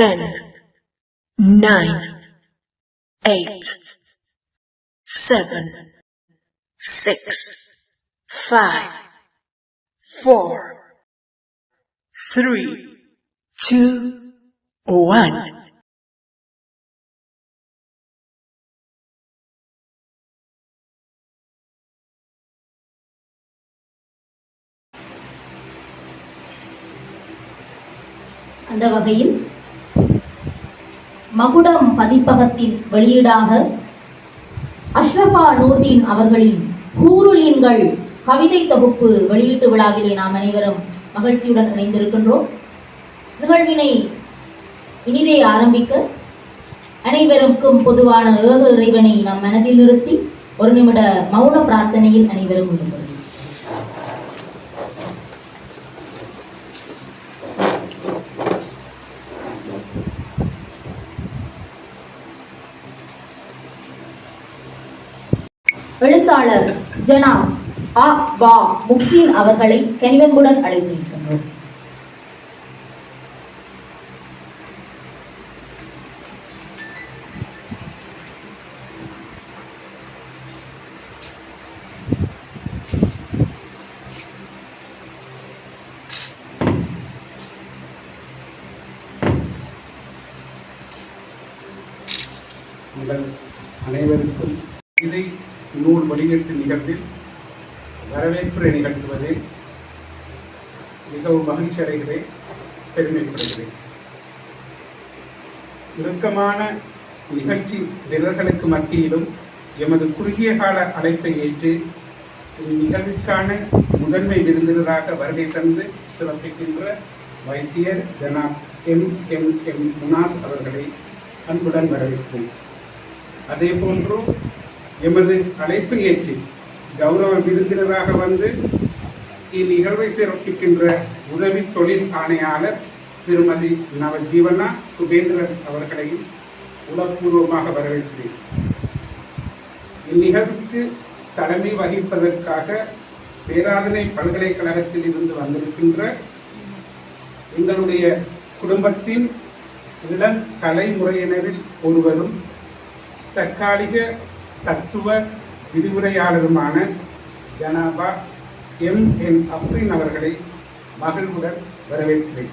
10, 9, 8, 7, 6, 5, 4, 3, 2, 1. அந்த வகையில் மகுடம் பதிப்பகத்தின் வெளியீடாக அஷ்ரஃபா நூர்தீன் அவர்களின் ஹூருலின்கள் கவிதை தொகுப்பு வெளியீட்டு விழாவிலே நாம் அனைவரும் மகிழ்ச்சியுடன் இணைந்திருக்கின்றோம். நிகழ்வினை இனிதே ஆரம்பிக்க அனைவருக்கும் பொதுவான ஏக இறைவனை நம் மனதில் நிறுத்தி ஒரு நிமிட மௌன பிரார்த்தனையில் அனைவரும் ஈடுபடுவோம். எழுத்தாளர் ஜனாப் ஆ.வா. முக்சீன் அவர்களை கனிவன்புடன் அழைத்திருக்கின்றோம். உங்கள் அனைவருக்கும் இதை நூல் வெளியீட்டு நிகழ்வில் வரவேற்புரை நிகழ்த்துவதில் மிகவும் மகிழ்ச்சி அடைகிறேன், பெருமைப்படுகிறேன். இறுக்கமான நிகழ்ச்சி நிரல்களுக்கு மத்தியிலும் எமது குறுகிய கால அழைப்பை ஏற்று இந்நிகழ்ச்சிக்கான முதன்மை விருந்தினராக வருகை தந்து சிறப்பிக்கின்ற வைத்தியர் ஜனாப் எம் முனாஸ் அவர்களை அன்புடன் வரவேற்கிறேன். அதே போன்று எமது அழைப்பு ஏற்று கௌரவ விருந்தினராக வந்து இந்நிகழ்வை சிறப்பிக்கின்ற உதவி தொழில் ஆணையாளர் திருமதி நவஜீவனா குபேந்திரன் அவர்களையும் உளப்பூர்வமாக வரவேற்கிறேன். இந்நிகழ்வுக்கு தலைமை வகிப்பதற்காக பேராதனை பல்கலைக்கழகத்தில் இருந்து வந்திருக்கின்ற எங்களுடைய குடும்பத்தின் இளம் தலைமுறையினரில் ஒருவரும் தற்காலிக தத்துவ விரிவுரையாளருமான ஜனாபா எம்.என். அப்ரீன் அவர்களை மகிழ்வுடன் வரவேற்கிறேன்.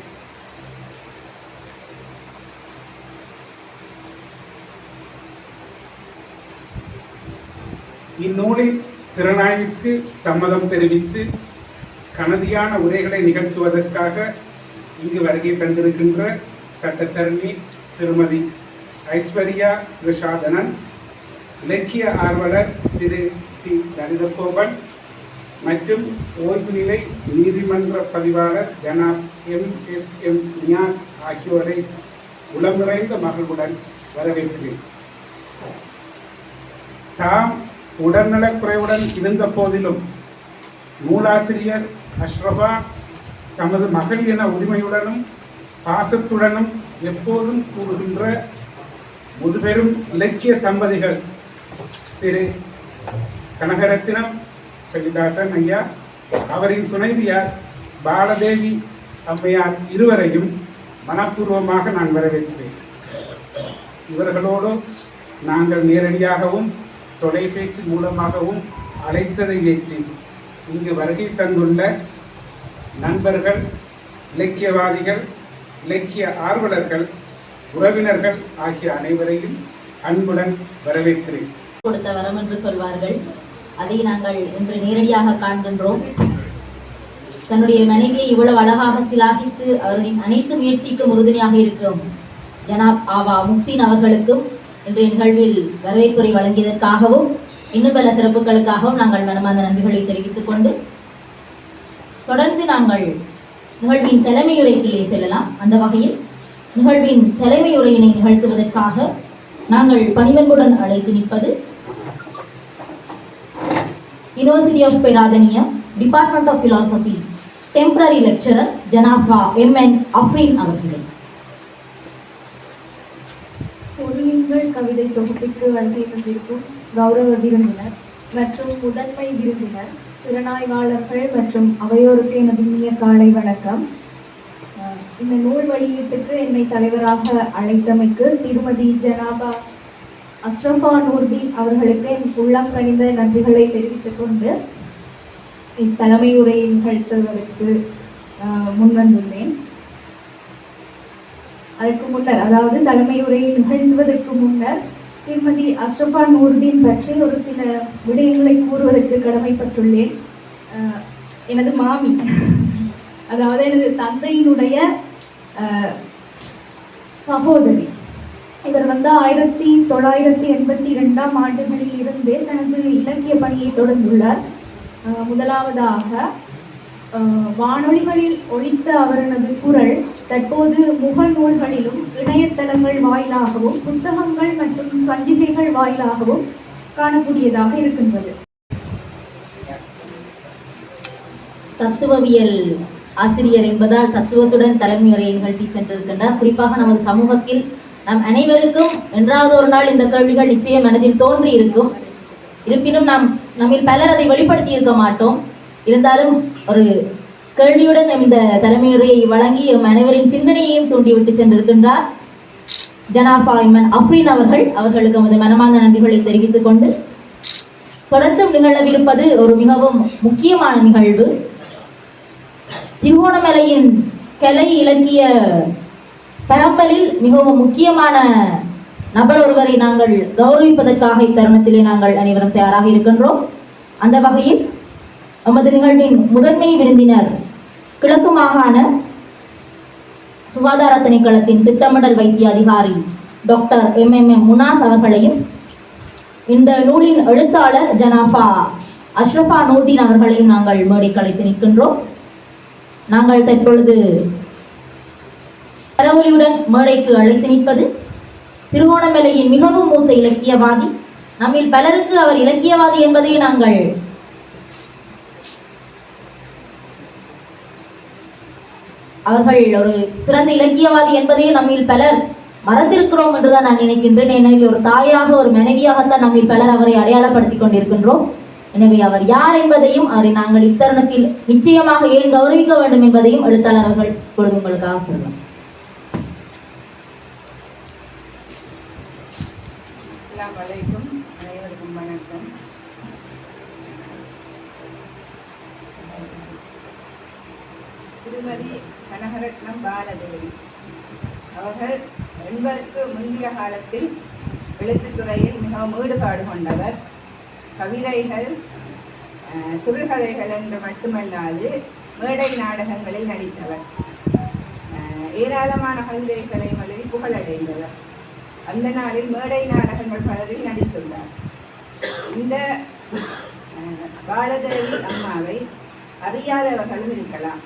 இந்நூலின் திறனாய்வுக்கு சம்மதம் தெரிவித்து கனதியான உரைகளை நிகழ்த்துவதற்காக இங்கு வருகை தந்திருக்கின்ற சட்டத்தரணி திருமதி ஐஸ்வர்யா பிரசாதனன், இலக்கிய ஆர்வலர் திரு டி. லலிதகோபன் மற்றும் ஓய்வு நிலை நீதிமன்ற பதிவாளர் ஜனாப் எம்.எஸ்.எம். நியாஸ் ஆகியோரை உளம் நிறைந்த மகிழ்வுடன் வரவேற்கிறேன். தாம் உடல்நலக் குறைவுடன் இருந்த போதிலும் நூலாசிரியர் அஷ்ரஃபா தமது மகள் என உரிமையுடனும் பாசத்துடனும் எப்போதும் கூறுகின்ற முதுபெரும் இலக்கிய தம்பதிகள் திரு கனகரத்தினம் சகிதாசன் ஐயா, அவரின் துணைவியார் பாலதேவி அம்மையார் இருவரையும் மனப்பூர்வமாக நான் வரவேற்கிறேன். இவர்களோடு நாங்கள் நேரடியாகவும் தொலைபேசி மூலமாகவும் அழைத்ததை ஏற்றி இங்கு வருகை தந்துள்ள நண்பர்கள், இலக்கியவாதிகள், இலக்கிய ஆர்வலர்கள், உறவினர்கள் ஆகிய அனைவரையும் அன்புடன் வரவேற்கிறேன். கொடுத்த வரம் என்று சொல்வார்கள், அதை நாங்கள் இன்று நேரடியாக காண்கின்றோம். தன்னுடைய மனைவியை இவ்வளவு அழகாக சிலாகித்து அவர்களின் அனைத்து முயற்சிக்கும் உறுதுணையாக இருக்கும் ஜனாப் ஆ.வா. முக்சீன் அவர்களுக்கும் இன்றைய நிகழ்வில் வரவேற்புரை வழங்கியதற்காகவும் இன்னும் பல சிறப்புகளுக்காகவும் நாங்கள் மனமார்ந்த நன்றிகளை தெரிவித்துக் கொண்டு தொடர்ந்து நாங்கள் நிகழ்வின் தலைமையுரைக்குள்ளே செல்லலாம். அந்த வகையில் நிகழ்வின் தலைமையுரையினை நிகழ்த்துவதற்காக நாங்கள் பணிவன்புடன் அழைத்து நிற்பது university of Peradeniya department of philosophy temporary lecturer ஜனாபா எம்.என். அப்ரீன் அவர்களை. பொருளின்கள் கவிதை தொகுப்பிற்கு வருகை தந்திருக்கும் கௌரவ விருந்தினர் மற்றும் முதன்மை விருந்தினர், திறனாய்வாளர்கள் மற்றும் அவையோருக்கு எனது இனிய காலை வணக்கம். இந்த நூல் வெளியீட்டுக்கு என்னை தலைவராக அழைத்தமைக்கு திருமதி ஜனாபா அஷ்ரஃபா நூர்தீன் அவர்களுக்கு என் உள்ளம் கனிந்த நன்றிகளை தெரிவித்துக் கொண்டு இத்தலைமை உரையை நிகழ்த்துவதற்கு முன்வந்துள்ளேன். அதற்கு முன்னர், அதாவது தலைமை உரையை நிகழ்த்துவதற்கு முன்னர் திருமதி அஷ்ரஃபா நூர்தீன் பற்றி ஒரு சில விடயங்களை கூறுவதற்கு கடமைப்பட்டுள்ளேன். எனது மாமி, அதாவது எனது தந்தையினுடைய சகோதரி. இவர் 1982ஆம் ஆண்டுகளில் இருந்தே தனது இலக்கிய பணியை தொடர்ந்துள்ளார். முதலாவதாக வானொலிகளில் ஒலித்த அவரது குரல் தற்போது முகநூல்களிலும் இணையதளங்கள் வாயிலாகவும் புத்தகங்கள் மற்றும் சஞ்சிகைகள் வாயிலாகவும் காணக்கூடியதாக இருக்கின்றது. தத்துவவியல் ஆசிரியர் என்பதால் தத்துவத்துடன் தலைமை உரையை நிகழ்த்தி சென்றிருக்கின்றார். குறிப்பாக நமது சமூகத்தில் நம் அனைவருக்கும் என்றாவது ஒரு நாள் இந்த கேள்விகள் நிச்சயம் மனதில் தோன்றி இருக்கும். இருப்பினும் நம்மில் பலர் அதை வெளிப்படுத்தி இருக்க மாட்டோம். இருந்தாலும் ஒரு கேள்வியுடன் இந்த தலைமையுரையை வழங்கி அனைவரின் சிந்தனையையும் தூண்டிவிட்டு சென்றிருக்கின்றார் ஜனாபா இம்மன் அஃப்ரீன் அவர்களுக்கு நமது மனமார்ந்த நன்றிகளை தெரிவித்துக் கொண்டு தொடர்ந்தும் நிகழவிருப்பது ஒரு மிகவும் முக்கியமான நிகழ்வு. திருகோணமலையின் கலை இலக்கிய பரப்பலில் மிகவும் முக்கியமான நபர் ஒருவரை நாங்கள் கௌரவிப்பதற்காக இத்தருணத்திலே நாங்கள் அனைவரும் தயாராக இருக்கின்றோம். அந்த வகையில் நமது நிகழ்வின் முதன்மை விருந்தினர் கிழக்கு மாகாண சுகாதார திணைக்களத்தின் திட்டமிடல் வைத்திய அதிகாரி டாக்டர் MM முனாஸ் அவர்களையும், இந்த நூலின் எழுத்தாளர் ஜனாபா அஷ்ரஃபா நூர்தீன் அவர்களையும் நாங்கள் மேடைக்கு அழைத்து நிற்கின்றோம். நாங்கள் தற்பொழுது கரவொலியுடன் மேடைக்கு அழைத்து நிற்பது திருகோணமலையின் மிகவும் மூத்த இலக்கியவாதி. நம்மில் பலருக்கு அவர் இலக்கியவாதி என்பதை நாங்கள் அவர்கள் ஒரு சிறந்த இலக்கியவாதி என்பதையே நம்மில் பலர் மறந்திருக்கிறோம் என்றுதான் நான் நினைக்கின்றேன். ஏனெனில் ஒரு தாயாக, ஒரு மனைவியாகத்தான் நம்மில் பலர் அவரை அடையாளப்படுத்திக் கொண்டிருக்கின்றோம். எனவே அவர் யார் என்பதையும், அவரை நாங்கள் இத்தருணத்தில் நிச்சயமாக ஏன் கௌரவிக்க வேண்டும் என்பதையும் எழுத்தாளர் அவர்கள் இப்பொழுது உங்களுக்காக சொல்லுவார். அஸ்ஸலாமு அலைக்கும். அனைவருக்கும் வணக்கம். திருமதி கனகரட்னம் பாலதேவி அவர்கள் 80க்கு முந்தைய காலத்தில் எழுத்துத்துறையில் மிகவும் ஈடுபாடு கொண்டவர். கவிதைகள், சிறுகதைகள் என்று மட்டுமல்லாது மேடை நாடகங்களில் நடித்தவர். ஏராளமான கவிதைகளை எழுதி புகழடைந்தவர். அந்த நாளில் மேடை நாடகங்கள் பலரில் நடித்துள்ளார். இந்த பாலதேவி அம்மாவை அறியாதவர்களும் இருக்கலாம்.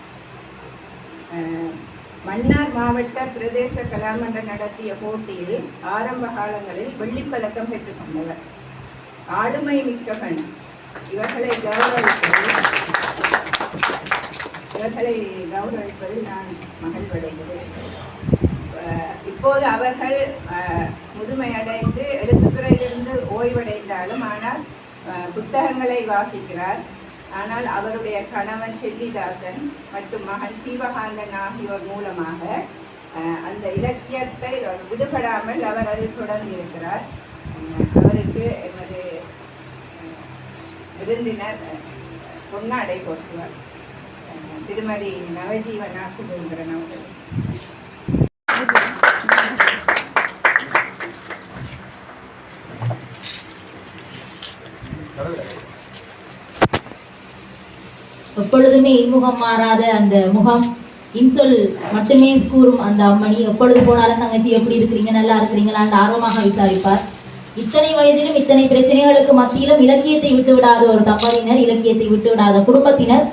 மன்னார் மாவட்ட பிரதேச கலாமன்றம் நடத்திய போட்டியில் ஆரம்ப காலங்களில் வெள்ளிப்பதக்கம் பெற்றுக் கொண்டவர். ஆளுமை மிக்க பெண். இவர்களை கௌரவிப்பதில் நான் மகிழ்வடைகிறேன். இப்போது அவர்கள் முதுமையடைந்து எழுத்துத்துறையிலிருந்து ஓய்வடைந்தாலும் ஆனால் புத்தகங்களை வாசிக்கிறார். ஆனால் அவருடைய கணவன் ஷெல்லிதாசன் மற்றும் மகன் தீபகாந்தன் ஆகியோர் மூலமாக அந்த இலக்கியத்தை விடுபடாமல் அவர் அதில் தொடர்ந்து இருக்கிறார். அவருக்கு எமது விருந்தினர் பொன்னாடை போற்றுவார். திருமதி நவஜீவனா சுதந்திரன் அவர்கள். எப்பொழுதுமே இன்முகம் மாறாத அந்த முகம், இன்சொல் மட்டுமே கூறும் அந்த அம்மணி எப்பொழுது போனாலும் தங்கச்சி எப்படி இருக்கிறீங்க, நல்லா இருக்கிறீங்களான்னு ஆர்வமாக விசாரிப்பார். இத்தனை வயதிலும் இத்தனை பிரச்சனைகளுக்கு மத்தியிலும் இலக்கியத்தை விட்டு விடாத ஒரு தம்பதியினர், இலக்கியத்தை விட்டு விடாத குடும்பத்தினர்.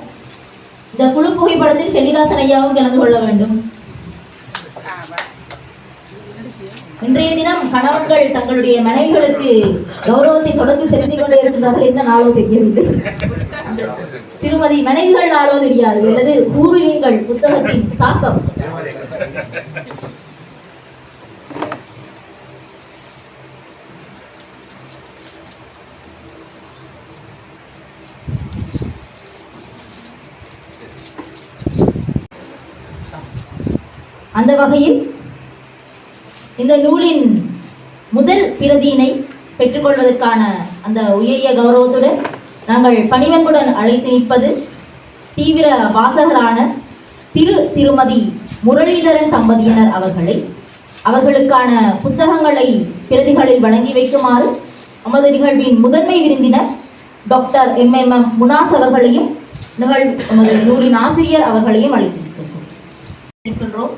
இந்த குழு புகைப்படத்தில் ஷெல்லிதாசன் ஐயாவும் கலந்து கொள்ள வேண்டும். இன்றைய தினம் கணவன்கள் தங்களுடைய மனைவிகளுக்கு கௌரவத்தை தொடர்ந்து செலுத்திக் கொண்டே இருக்கின்றார்கள். என்ன நாளோ தெரியவில்லை. திருமதி மனைவிகள் நாளோ தெரியாது, அல்லது பூர்வீகங்கள் புத்தகத்தின் தாக்கம். அந்த வகையில் இந்த நூலின் முதல் பிரதியினை பெற்றுக்கொள்வதற்கான அந்த உயரிய கௌரவத்துடன் நாங்கள் பணிவன்புடன் அழைத்து நிற்பது தீவிர வாசகரான திருமதி முரளிதரன் தம்பதியினர் அவர்களுக்கான புத்தகங்களை பிரதிகளில் வழங்கி வைக்குமாறு நமது நிகழ்வின் முதன்மை விருந்தினர் டாக்டர் MM முனாஸ் அவர்களையும் நமது நூலின் ஆசிரியர் அவர்களையும் அழைத்திருக்கின்றோம்.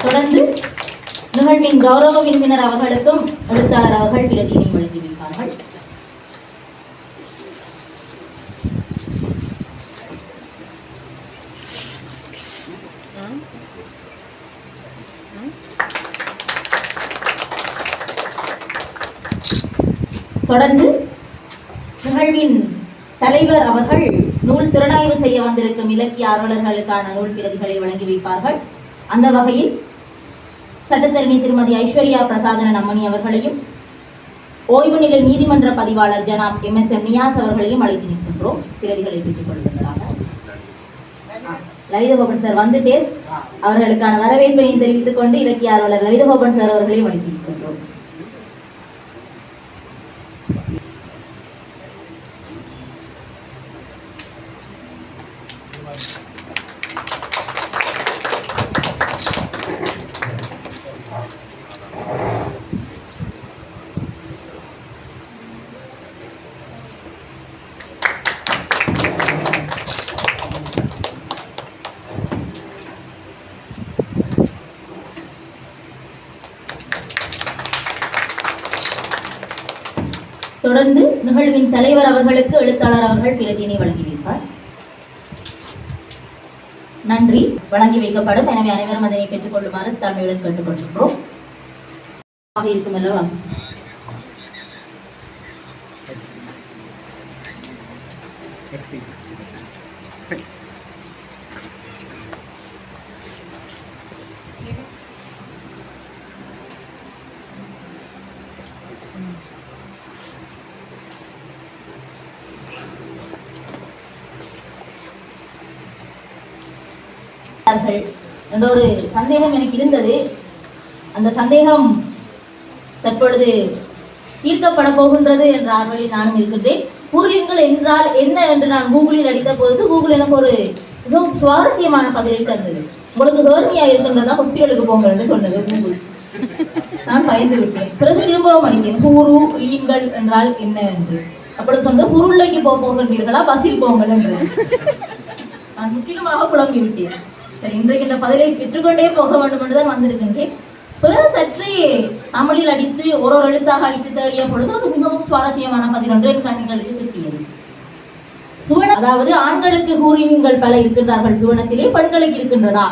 தொடர்ந்து நிகழ்வின் கௌரவ விருந்தினர் அவர்களுக்கும் எழுத்தாளர் அவர்கள் பிரதியினை வழங்கி வைப்பார்கள். தொடர்ந்து நிகழ்வின் தலைவர் அவர்கள் நூல் திறனாய்வு செய்ய வந்திருக்கும் இலக்கிய ஆர்வலர்களுக்கான நூல் பிரதிகளை வழங்கி வைப்பார்கள். அந்த வகையில் சட்டத்தரணி திருமதி ஐஸ்வர்யா பிரசாதன அம்மணி அவர்களையும் ஓய்வு நிலை நீதிமன்ற பதிவாளர் ஜனாப் MSM நியாஸ் அவர்களையும் அழைத்து நிற்கின்றோம் பிரதிகளை பெற்றுக் கொள்வதற்காக. லலிதகோபன் சார் வந்துட்டே அவர்களுக்கான வரவேற்பையும் தெரிவித்துக் கொண்டு இலக்கிய ஆர்வலர் லலிதகோபன் சார் அவர்களையும் அழைத்து நிற்கின்றோம். தொடர்ந்து நிகழ்வின் தலைவர் அவர்களுக்கு எழுத்தாளர் அவர்கள் பிரதியினை வழங்கி வைப்பார். நன்றி வழங்கி வைக்கப்படும். எனவே அனைவரும் அதனை பெற்றுக் கொள்ளுமாறு தாழ்மையுடன் கேட்டுக்கொள்கின்றோம். இருக்கும் அல்லவா? என்ற ஒரு சந்தேகம் எனக்கு இருந்தது. அந்த சந்தேகம் தற்பொழுது தீர்க்கப்பட போகின்றது என்ற ஆர்வலில் நானும் இருக்கின்றேன். பூர்வீகங்கள் என்றால் என்ன என்று நான் கூகுளில் அடித்த பொழுது கூகுள் எனக்கு ஒரு மிகவும் சுவாரஸ்யமான பதிலை தந்தது. உங்களுக்கு ஹேர்னியா இருக்கின்றதா ஹாஸ்பிட்டலுக்கு போங்க என்று சொன்னது கூகுள். நான் பயந்து விட்டேன். பிறகு திரும்பவும் அடித்தேன் பூரு லீங்கள் என்றால் என்ன என்று. அப்படி சொன்னது பொருளைக்கு போகின்றீர்களா பஸ்ஸில் போங்கள் என்று. நான் முற்றிலுமாக குழம்பி விட்டேன். சரி, இன்றைக்கு இந்த பதிலை பெற்றுக்கொண்டே போக வேண்டும் என்றுதான் வந்திருக்கின்றேன். பிறகு சற்றே அமளியில் அடித்து ஒரு எழுத்தாக அடித்து தேடிய பொழுது அது மிகவும் சுவாரஸ்யமான பதில் ஒன்று என் கண்களுக்கு கிட்டியது. அதாவது ஆண்களுக்கு ஹூரின்கள் பல இருக்கின்றார்கள் சுவனத்திலே, பெண்களுக்கு இருக்கின்றதா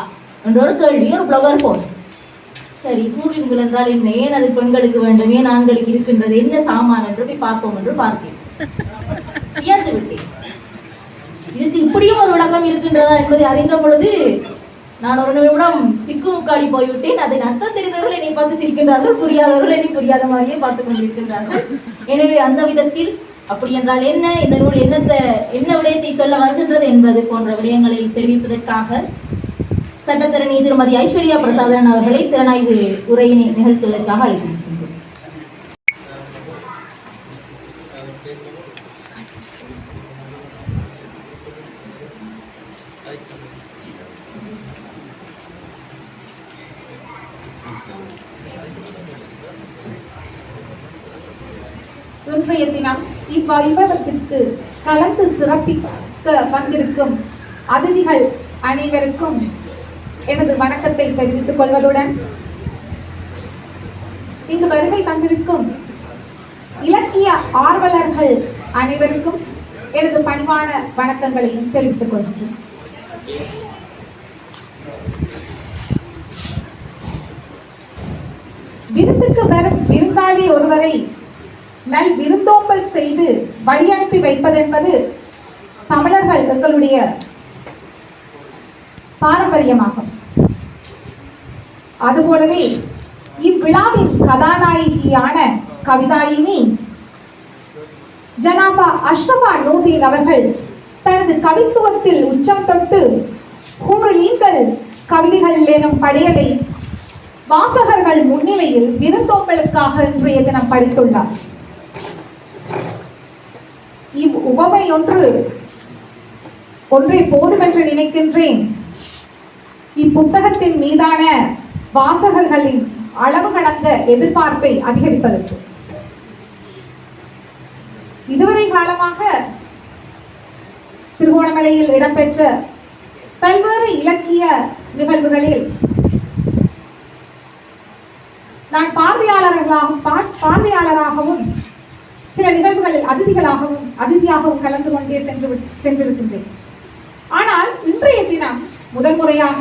என்ற ஒரு கேள்வி ஒரு பிளவர் போன். சரி, ஹூரின்கள் என்றால் என்ன, ஏன் அது பெண்களுக்கு வேண்டும், ஏன் ஆண்களுக்கு இருக்கின்றது, என்ன சாமான் என்று போய் பார்ப்போம் என்று பார்த்தேன். வியந்து விட்டேன். இதுக்கு இப்படியும் ஒரு விளக்கம் இருக்கின்றதா என்பதை அறிந்த பொழுது நான் ஒரு நிமிடம் திக்குமுக்காடி போய்விட்டேன். அதை அர்த்தம் தெரிந்தவர்கள் என்னை பார்த்து சிரிக்கின்றார்கள், புரியாதவர்கள் என்னை புரியாத மாதிரியே பார்த்து கொண்டிருக்கின்றார்கள். எனவே அந்த விதத்தில் அப்படி என்றால் என்ன, இந்த நூல் என்ன விடயத்தை சொல்ல வருகின்றது என்பது போன்ற விடயங்களை தெரிவிப்பதற்காக சட்டத்தரணி திருமதி ஐஸ்வர்யா பிரசாதன் அவர்களை திறனாய்வு உரையினை நிகழ்த்துவதற்காக அழைத்திருக்கின்றோம். இன்றைய தினம் இவ்வைபவத்திற்கு கலந்து சிறப்பிக்க வந்திருக்கும் அதிதிகள் அனைவருக்கும் எனது வணக்கத்தை தெரிவித்துக் கொள்வதுடன் இங்கு வருகை தந்திருக்கும் இலக்கிய ஆர்வலர்கள் அனைவருக்கும் எனது பணிவான வணக்கங்களையும் தெரிவித்துக் கொள்கிறேன். விருந்துக்கு வரும் விருந்தாளி ஒருவரை நல் விருந்தோம்பல் செய்து வழியனுப்பி வைப்பதென்பது தமிழர்கள் எங்களுடைய பாரம்பரியமாகும். அதுபோலவே இவ்விழாவின் கதாநாயகியான கவிதாயினி ஜனாபா அஷ்ரஃபா நூர்தீன் அவர்கள் தனது கவித்துவத்தில் உச்சம் தொட்டு ஹூருலீன்கள் கவிதைகள் எனும் படையலை வாசகர்கள் முன்னிலையில் விருந்தோம்பலுக்காக இன்றைய தினம் படித்துள்ளார். இவ் உவமை ஒன்றே போதுமென்று நினைக்கின்றேன். இப்புத்தகத்தின் மீதான வாசகர்களின் அளவு கடந்த எதிர்பார்ப்பை அதிகரிப்பதற்கு. இதுவரை காலமாக திருகோணமலையில் இடம்பெற்ற பல்வேறு இலக்கிய நிகழ்வுகளில் நான் பார்வையாளராகவும் சில நிகழ்வுகளில் அதிதியாகவும் கலந்து கொண்டே சென்றிருக்கின்றேன். ஆனால் இன்றைய தினம் முதல் முறையாக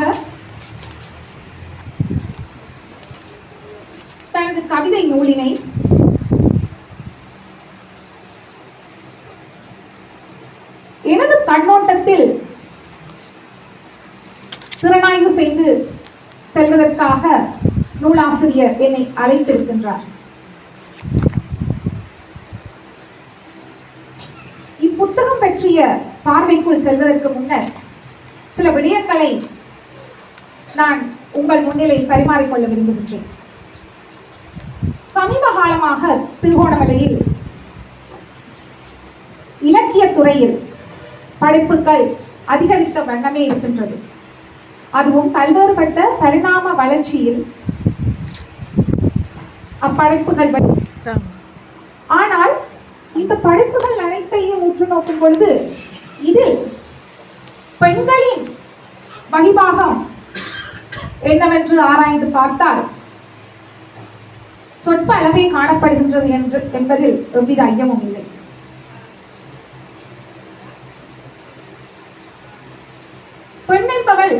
தனது கவிதை நூலினை எனது கண்ணோட்டத்தில் திறனாய்வு செய்து செல்வதற்காக நூலாசிரியர் என்னை அழைத்திருக்கின்றார். இப்புத்தகம் பற்றிய பார்வைக்குள் செல்வதற்கு முன்னர் சில விடயங்களை நான் உங்கள் முன்னிலை பரிமாறிக்கொள்ள விரும்புகின்றேன். சமீப காலமாக திருகோணமலையில் இலக்கிய துறையில் படைப்புகள் அதிகரித்த வண்ணமே இருக்கின்றது. அதுவும் பல்வேறுபட்ட பரிணாம வளர்ச்சியில் அப்படைப்புகள். ஆனால் இந்த படைப்புகள் அனைத்தையும் உற்று நோக்கும் பொழுது இதில் பெண்களின் வகிபாகம் என்னவென்று ஆராய்ந்து பார்த்தால் சொற்ப அளவே காணப்படுகின்றது என்பதில் எவ்வித ஐயமும் இல்லை. பெண் என்பவள்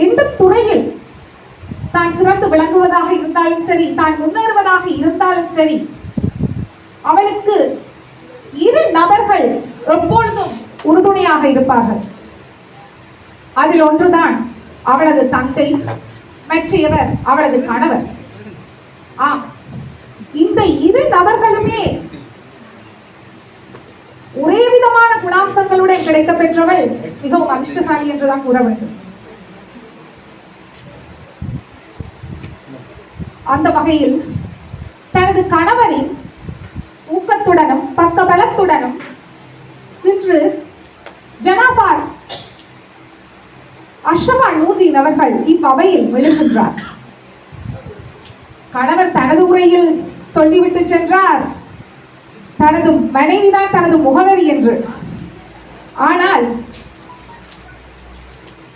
எந்த துறையில் தான் சிறந்து விளங்குவதாக இருந்தாலும் சரி, தான் முன்னேறுவதாக இருந்தாலும் சரி, அவளுக்கு இரு நபர்கள் எப்பொழுதும் உறுதுணையாக இருப்பார்கள். அதில் ஒன்றுதான் அவளது தந்தை, மற்றையவர் அவளது கணவர். இந்த இரு நபர்களுமே ஒரே விதமான குணாம்சங்களுடன் கிடைக்க பெற்றவள் மிகவும் அதிர்ஷ்டசாலி என்றுதான் கூற வேண்டும். அந்த வகையில் தனது கணவரின் ஊக்கத்துடனும் பக்கபலத்துடனும் இன்று ஜனாபா அஷ்ரஃபா நூர்தீன் அவர்கள் இவ்வவையில் விழுகின்றார். கணவர் தனது உரையில் சொல்லிவிட்டு சென்றார், தனது மனைவிதான் தனது முகவரி என்று. ஆனால்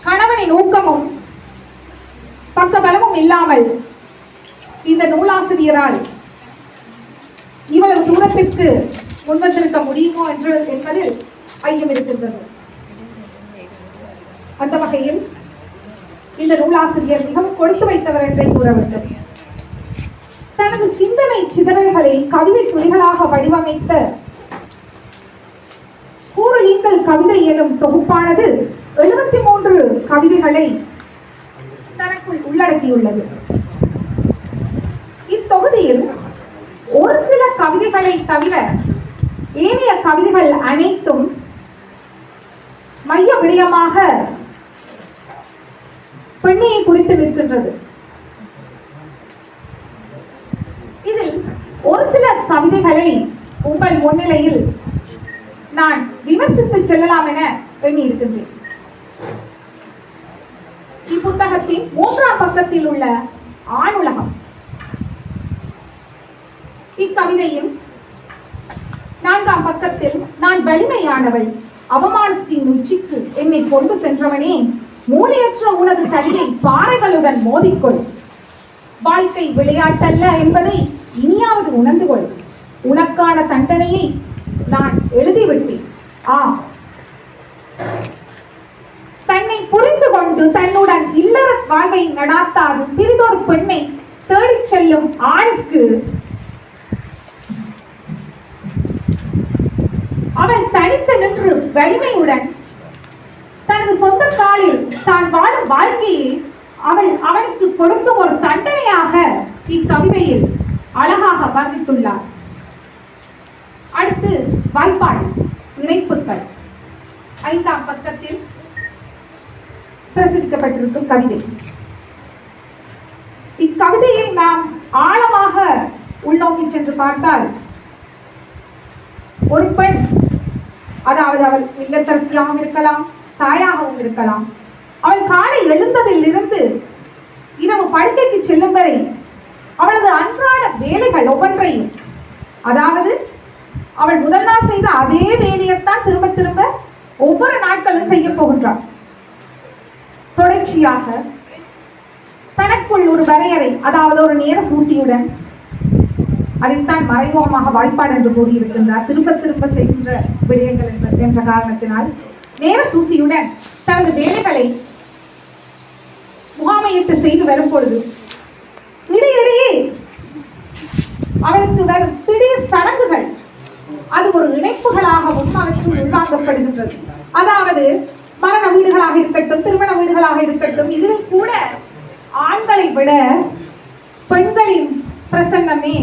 கணவனின் ஊக்கமும் பக்கபலமும் இல்லாமல் இந்த நூலாசிரியரால் இவ்வளவு தூரத்திற்கு முன்வந்திருக்க முடியுமோ என்பதில் ஐயம் இருக்கின்றது. அந்த வகையில் இந்த நூலாசிரியர் மிகவும் கொடுத்து வைத்தவர் என்றே கூற வேண்டும். தனது சிந்தனை சிதறல்களை கவிதை துளிகளாக வடிவமைத்த கூறலீங்கள் கவிதை எனும் தொகுப்பானது 73 கவிதைகளை தனக்குள் உள்ளடக்கியுள்ளது. இத்தொகுதியில் ஒரு சில கவிதைகளை தவிர ஏனைய கவிதைகள் அனைத்தும் மைய விடயமாக பெண்ணியை குறித்து நிற்கின்றது. இதில் ஒரு சில கவிதைகளை உங்கள் முன்னிலையில் நான் விமர்சித்து செல்லலாம் என எண்ணி இருக்கின்றேன். இப்புத்தகத்தின் 3ஆம் பக்கத்தில் உள்ள ஆணுலகம் இக்கவிதையும் 4ஆம் பக்கத்தில் நான் வலிமையானவள், அவமானத்தின் உச்சிக்கு என்னை கொண்டு சென்றவனே, மூளையற்ற உனது தடியை பாறைகளுடன் மோதிக்கொள், வாழ்க்கை விளையாட்டல்ல என்பதை இனியாவது உணர்ந்து கொள், உனக்கான தண்டனையை நான் எழுதிவிட்டேன். தன்னை புரிந்து கொண்டு தன்னுடன் இல்லற வாழ்வை நடாத்தாது பிரிதொரு பெண்ணை தேடிச் செல்லும் ஆணுக்கு ஒரு வலிமையுடன் தனது சொந்த காலில் தான் வாழும் வாழ்க்கையை அவனுக்கு கொடுக்கும் ஒரு தண்டனையாக இக்கவிதையில் அழகாக வர்ணித்துள்ளார். அடுத்து வாய்ப்பாடு இணைப்புகள் 5ஆம் பக்கத்தில் பிரசுரிக்கப்பட்டிருக்கும் கவிதை. இக்கவிதையை நாம் ஆழமாக உள்நோக்கி சென்று பார்த்தால், ஒரு பெண், அதாவது அவள் இல்லத்தரசியாகவும் இருக்கலாம், தாயாகவும் இருக்கலாம், அவள் காலை எழுந்ததில் இருந்து இரவு படுக்கைக்கு செல்லும் வரை அவளது அன்றாட வேலைகள் ஒவ்வொன்றையும், அதாவது அவள் முதல் நாள் செய்த அதே வேலையைத்தான் திரும்ப திரும்ப ஒவ்வொரு நாட்களும் செய்ய போகின்றாள். தொடர்ச்சியாக தனக்குள் ஒரு வரையறை, அதாவது ஒரு நேர சூசியுடன், அதைத்தான் மறைமுகமாக வாய்ப்பாடு என்று கூறியிருக்கின்றார். திரும்ப திரும்ப செய்கின்ற விடயங்கள் என்ற காரணத்தினால் நேர சூசியுடன் தனது வேலைகளை முகாமையிட்டு செய்து வரும் பொழுது இடையிடையே அவருக்கு வரும் திடீர் சடங்குகள் அது ஒரு இணைப்புகளாகவும் அவற்றுள் உருவாக்கப்படுகின்றது. அதாவது மரண வீடுகளாக இருக்கட்டும், திருமண வீடுகளாக இருக்கட்டும், இதில் கூட ஆண்களை விட பெண்களின் பிரசன்னமே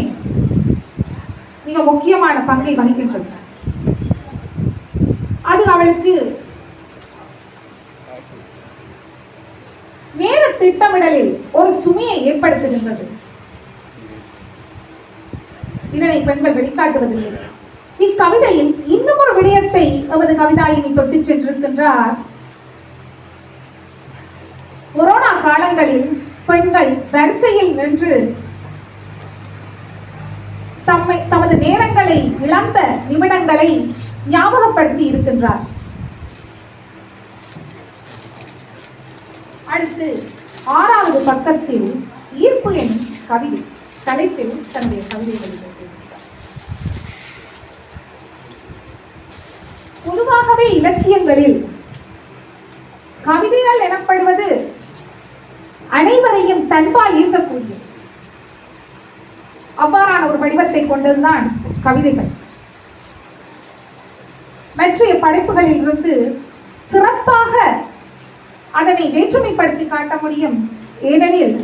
மிக முக்கியமான பங்கை வகிக்கின்றது. அது அவளுக்கு நேர திட்டமிடலில் ஒரு சுமையை ஏற்படுத்துகின்றது. இதனை பெண்கள் வெளிக்காட்டுவதில்லை. இக்கவிதையில் இன்னும் ஒரு விடயத்தை எமது கவிதாயினி தொட்டு சென்றிருக்கின்றார். கொரோனா காலங்களில் பெண்கள் வரிசையில் நின்று தமது நேரங்களை இழந்த நிமிடங்களை ஞாபகப்படுத்தி இருக்கின்றார். அடுத்து 6வது பக்கத்தில் ஈர்ப்பு என் கவிதை தலைப்பில் தன்னுடைய கவிதைகளை பொதுவாகவே இலக்கியங்களில் கவிதைகள் எனப்படுவது அனைவரையும் தன்பால் ஈர்க்கக்கூடிய அவ்வாறான ஒரு வடிவத்தை கொண்டதுதான் கவிதைகள். மற்ற படைப்புகளில் இருந்து சிறப்பாக அதனை வேற்றுமைப்படுத்தி காட்ட முடியும். ஏனெனில்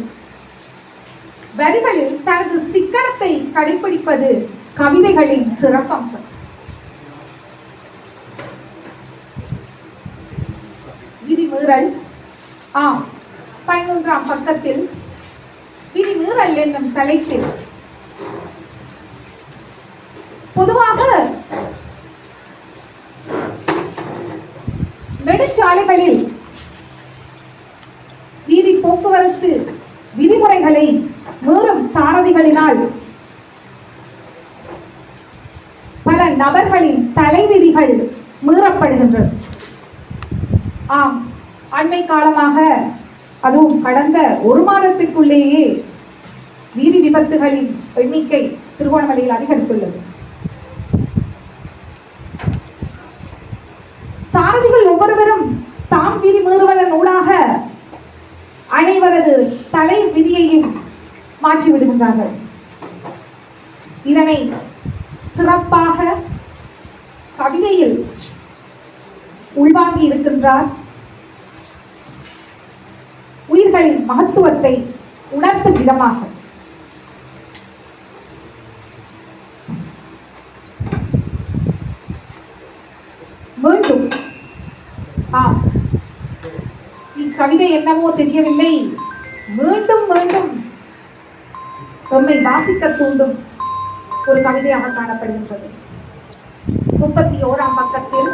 வரிகளில் தனது சிக்கனத்தை கடைபிடிப்பது கவிதைகளின் சிறப்பம்சம். விதிமீறல் 13ஆம் பக்கத்தில் விதிமீறல் என்னும் தலைப்பில் பொதுவாக நெடுஞ்சாலைகளில் வீதி போக்குவரத்து விதிமுறைகளை மீறும் சாரதிகளினால் பல நபர்களின் தலைவிதிகள் மீறப்படுகின்றது. அண்மை காலமாக, அதுவும் கடந்த ஒரு மாதத்திற்குள்ளேயே வீதி விபத்துகளின் எண்ணிக்கை திருகோணமலையில் அதிகரித்துள்ளது. சாரதிகள் ஒவ்வொருவரும் தாம் வீதி மீறுவதன் ஊடாக அனைவரது தலை விதியையும் மாற்றிவிடுகின்றார்கள். இதனை சிறப்பாக கவிதையில் உள்வாங்கி இருக்கின்றார். உயிர்களின் மகத்துவத்தை உணர்த்தும் விதமாக மீண்டும் இக்கவிதை என்னவோ தெரியவில்லை, மீண்டும் மீண்டும் நம்மை வாசிக்க தூண்டும் ஒரு கவிதையாக காணப்படுகின்றது. 31ஆம் பக்கத்தில்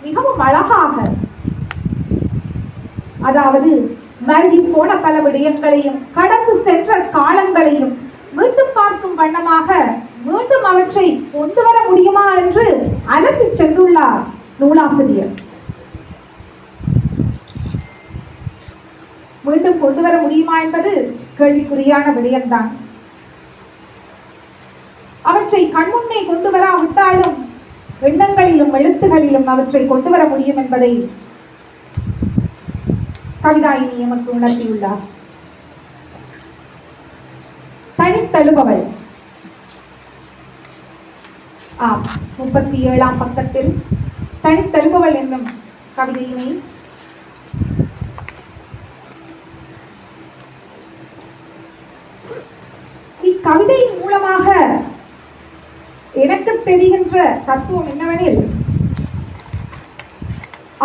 மிகவும் அழகாக, அதாவது மருகி போன பல விடயங்களையும் கடந்து சென்ற காலங்களையும் மீண்டும் பார்க்கும் வண்ணமாக மீண்டும் அவற்றை கொண்டு வர முடியுமா என்று அலசி சென்றுள்ளார் நூலாசிரியர். மீண்டும் கொண்டு வர முடியுமா என்பது கேள்விக்குறியான விடயம்தான். அவற்றை கண்முன்னே கொண்டு வராவிட்டாலும் எண்ணங்களிலும் எழுத்துகளிலும் அவற்றை கொண்டு வர முடியும் என்பதை கவிதாயினி எமக்கு உணர்த்தியுள்ளார். தனித்தழுபவள் 37ஆம் பக்கத்தில் தனித்தெழுபவள் என்னும் கவிதையினை இக்கவிதையின் மூலமாக எனக்கு தெரிகின்ற தத்துவம் என்னவெனில்,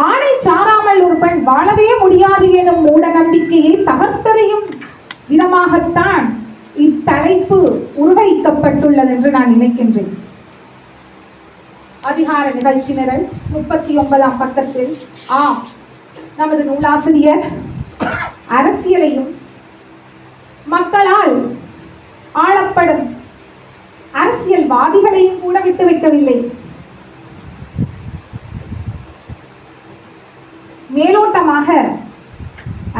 ஆணை சாராமல் ஒரு பெண் வாழவே முடியாது எனும் மூட நம்பிக்கையை தகர்த்தெறியும் விதமாகத்தான் இத்தலைப்பு உருவகிக்கப்பட்டுள்ளது என்று நான் நினைக்கின்றேன். அதிகார நிகழ்ச்சி நிரல் 39ஆம் பக்கத்தில் நமது நூலாசிரியர் அரசியலையும் மக்களால் ஆளப்படும் அரசியல்வாதிகளையும் கூட விட்டு வைக்கவில்லை. மேலோட்டமாக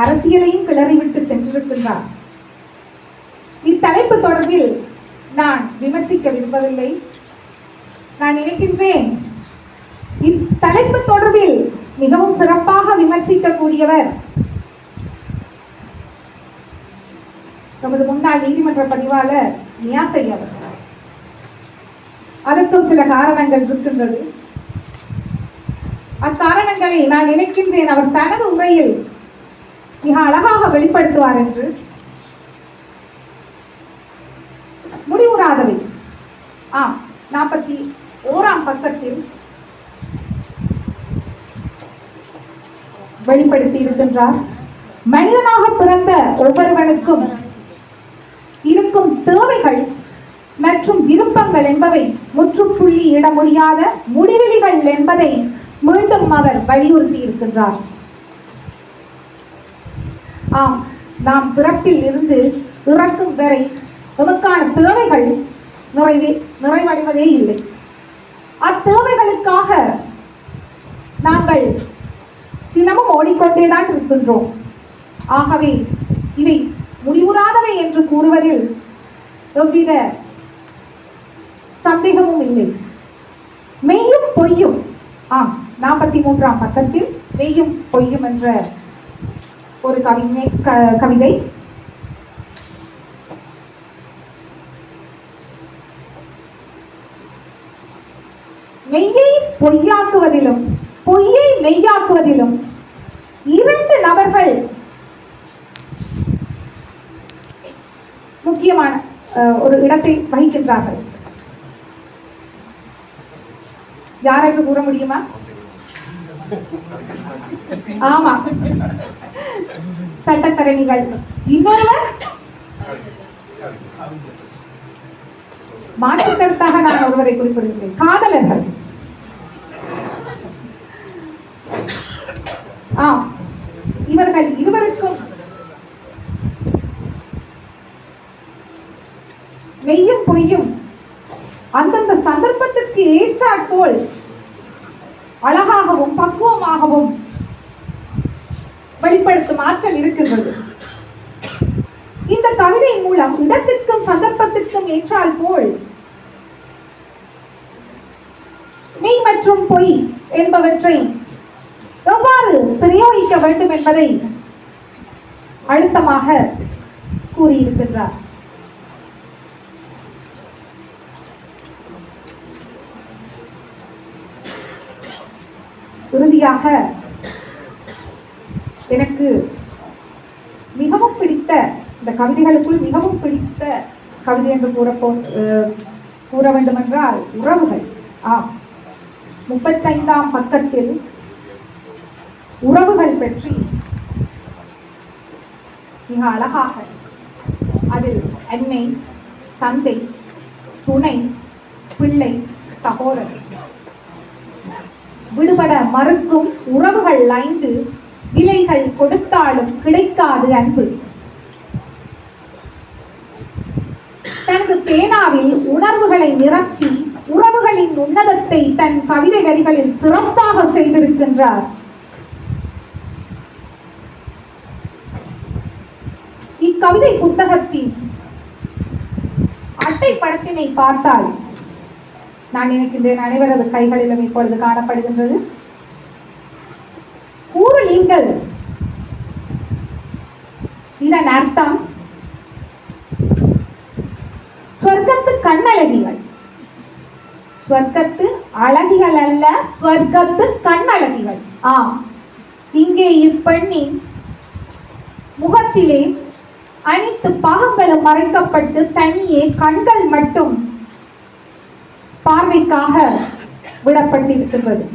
அரசியலையும் கிளறிவிட்டு சென்றிருக்கின்றார். இத்தலைப்பு தொடர்பில் நான் விமர்சிக்க விரும்பவில்லை. நான் நினைக்கின்றேன் இத்தலைப்பு தொடர்பில் மிகவும் சிறப்பாக விமர்சிக்கக்கூடியவர் நமது முன்னாள் நீதிமன்ற பதிவாளர் நியாசை அவர்கள். அதற்கும் சில காரணங்கள் இருக்கின்றது. அக்காரணங்களை நான் நினைக்கின்றேன் அவர் தனது உரையில் மிக அழகாக வெளிப்படுத்துவார் என்று. முடிவுறாதவை 41ஆம் பக்கத்தில் வெளிப்படுத்தி இருக்கின்றார். மனிதனாக பிறந்த ஒவ்வொருவனுக்கும் இருக்கும் தேவைகள் மற்றும் விருப்பங்கள் என்பவை முற்றுப்புள்ளி இட முடியாத முடிவெளிகள் என்பதை மீண்டும் அவர் வலியுறுத்தி இருக்கின்றார். நாம் பிறப்பில் இருந்து இறக்கும் வரை நமக்கான தேவைகள் நிறைவடைவதே இல்லை. அத்தேவைகளுக்காக நாங்கள் தினமும் ஓடிக்கொண்டேதான் இருக்கின்றோம். ஆகவே இவை முடிவுறாதவை என்று கூறுவதில் எவ்வித சந்தேகமும் இல்லை. மெய்யும் பொய்யும் 43ஆம் பக்கத்தில் மெய்யும் பொய்யும் என்ற ஒரு கவிதை. மெய்யை பொய்யாக்குவதிலும் பொய்யை மெய்யாக்குவதிலும் இரண்டு நபர்கள் முக்கியமான ஒரு இடத்தை வகிக்கின்றார்கள். யார் என்று கூற முடியுமா? ஆமா, சட்டத்தரணிகள். இன்னொருவர் மாற்று கருத்தாக நான் ஒருவரை குறிப்பிடுகிறேன், காதலர்கள். இவர்கள் இருவருக்கும் மெய்யும் பொய்யும் அந்தந்த சந்தர்ப்பத்திற்கு ஏற்றாற்போல் அழகாகவும் பக்குவமாகவும் வெளிப்படுத்தும் ஆற்றல் இருக்கின்றது. இந்த கவிதை மூலம் இடத்திற்கும் சந்தர்ப்பத்திற்கும் ஏற்றால் போல் மெய் மற்றும் பொய் என்பவற்றை எவ்வாறு பிரயோகிக்க வேண்டும் என்பதை அழுத்தமாக கூறியிருக்கின்றார். இறுதியாக எனக்கு மிகவும் பிடித்த இந்த கவிதைகளுக்குள் மிகவும் பிடித்த கவிதை என்று கூற வேண்டுமென்றால் உறவுகள். 35ஆம் பக்கத்தில் உறவுகள் பற்றி மிக அழகாக அதில் அன்னை, தந்தை, துணை, பிள்ளை, சகோதரர் விடுபட மறுக்கும் உறவுகள் 5 விலைகள் கொடுத்தாலும் கிடைக்காது அன்பு. தனது பேனாவில் உணர்வுகளை நிரப்பி உறவுகளின் உன்னதத்தை தன் கவிதை வரிகளில் சிறப்பாக செய்திருக்கின்றார். இக்கவிதை புத்தகத்தின் அட்டை படத்தினை பார்த்தால் நான் நினைக்கின்றேன் அனைவரது கைகளிலும் இப்பொழுது காணப்படுகின்றது. கூறலீங்கள். இதன் அர்த்தம் சொர்க்கத்து கண்ணழகிகள், ஸ்வர்க்கத்து அழகிகள் அல்ல, ஸ்வர்க்கத்து கண்ணழகிகள். ஆம், இங்கே இப்பெண்ணின் முகத்திலே அனைத்து பாகங்களும் மறைக்கப்பட்டு தனியே கண்கள் மட்டும் பார்வைக்காக விடப்பட்டிருக்கின்றது.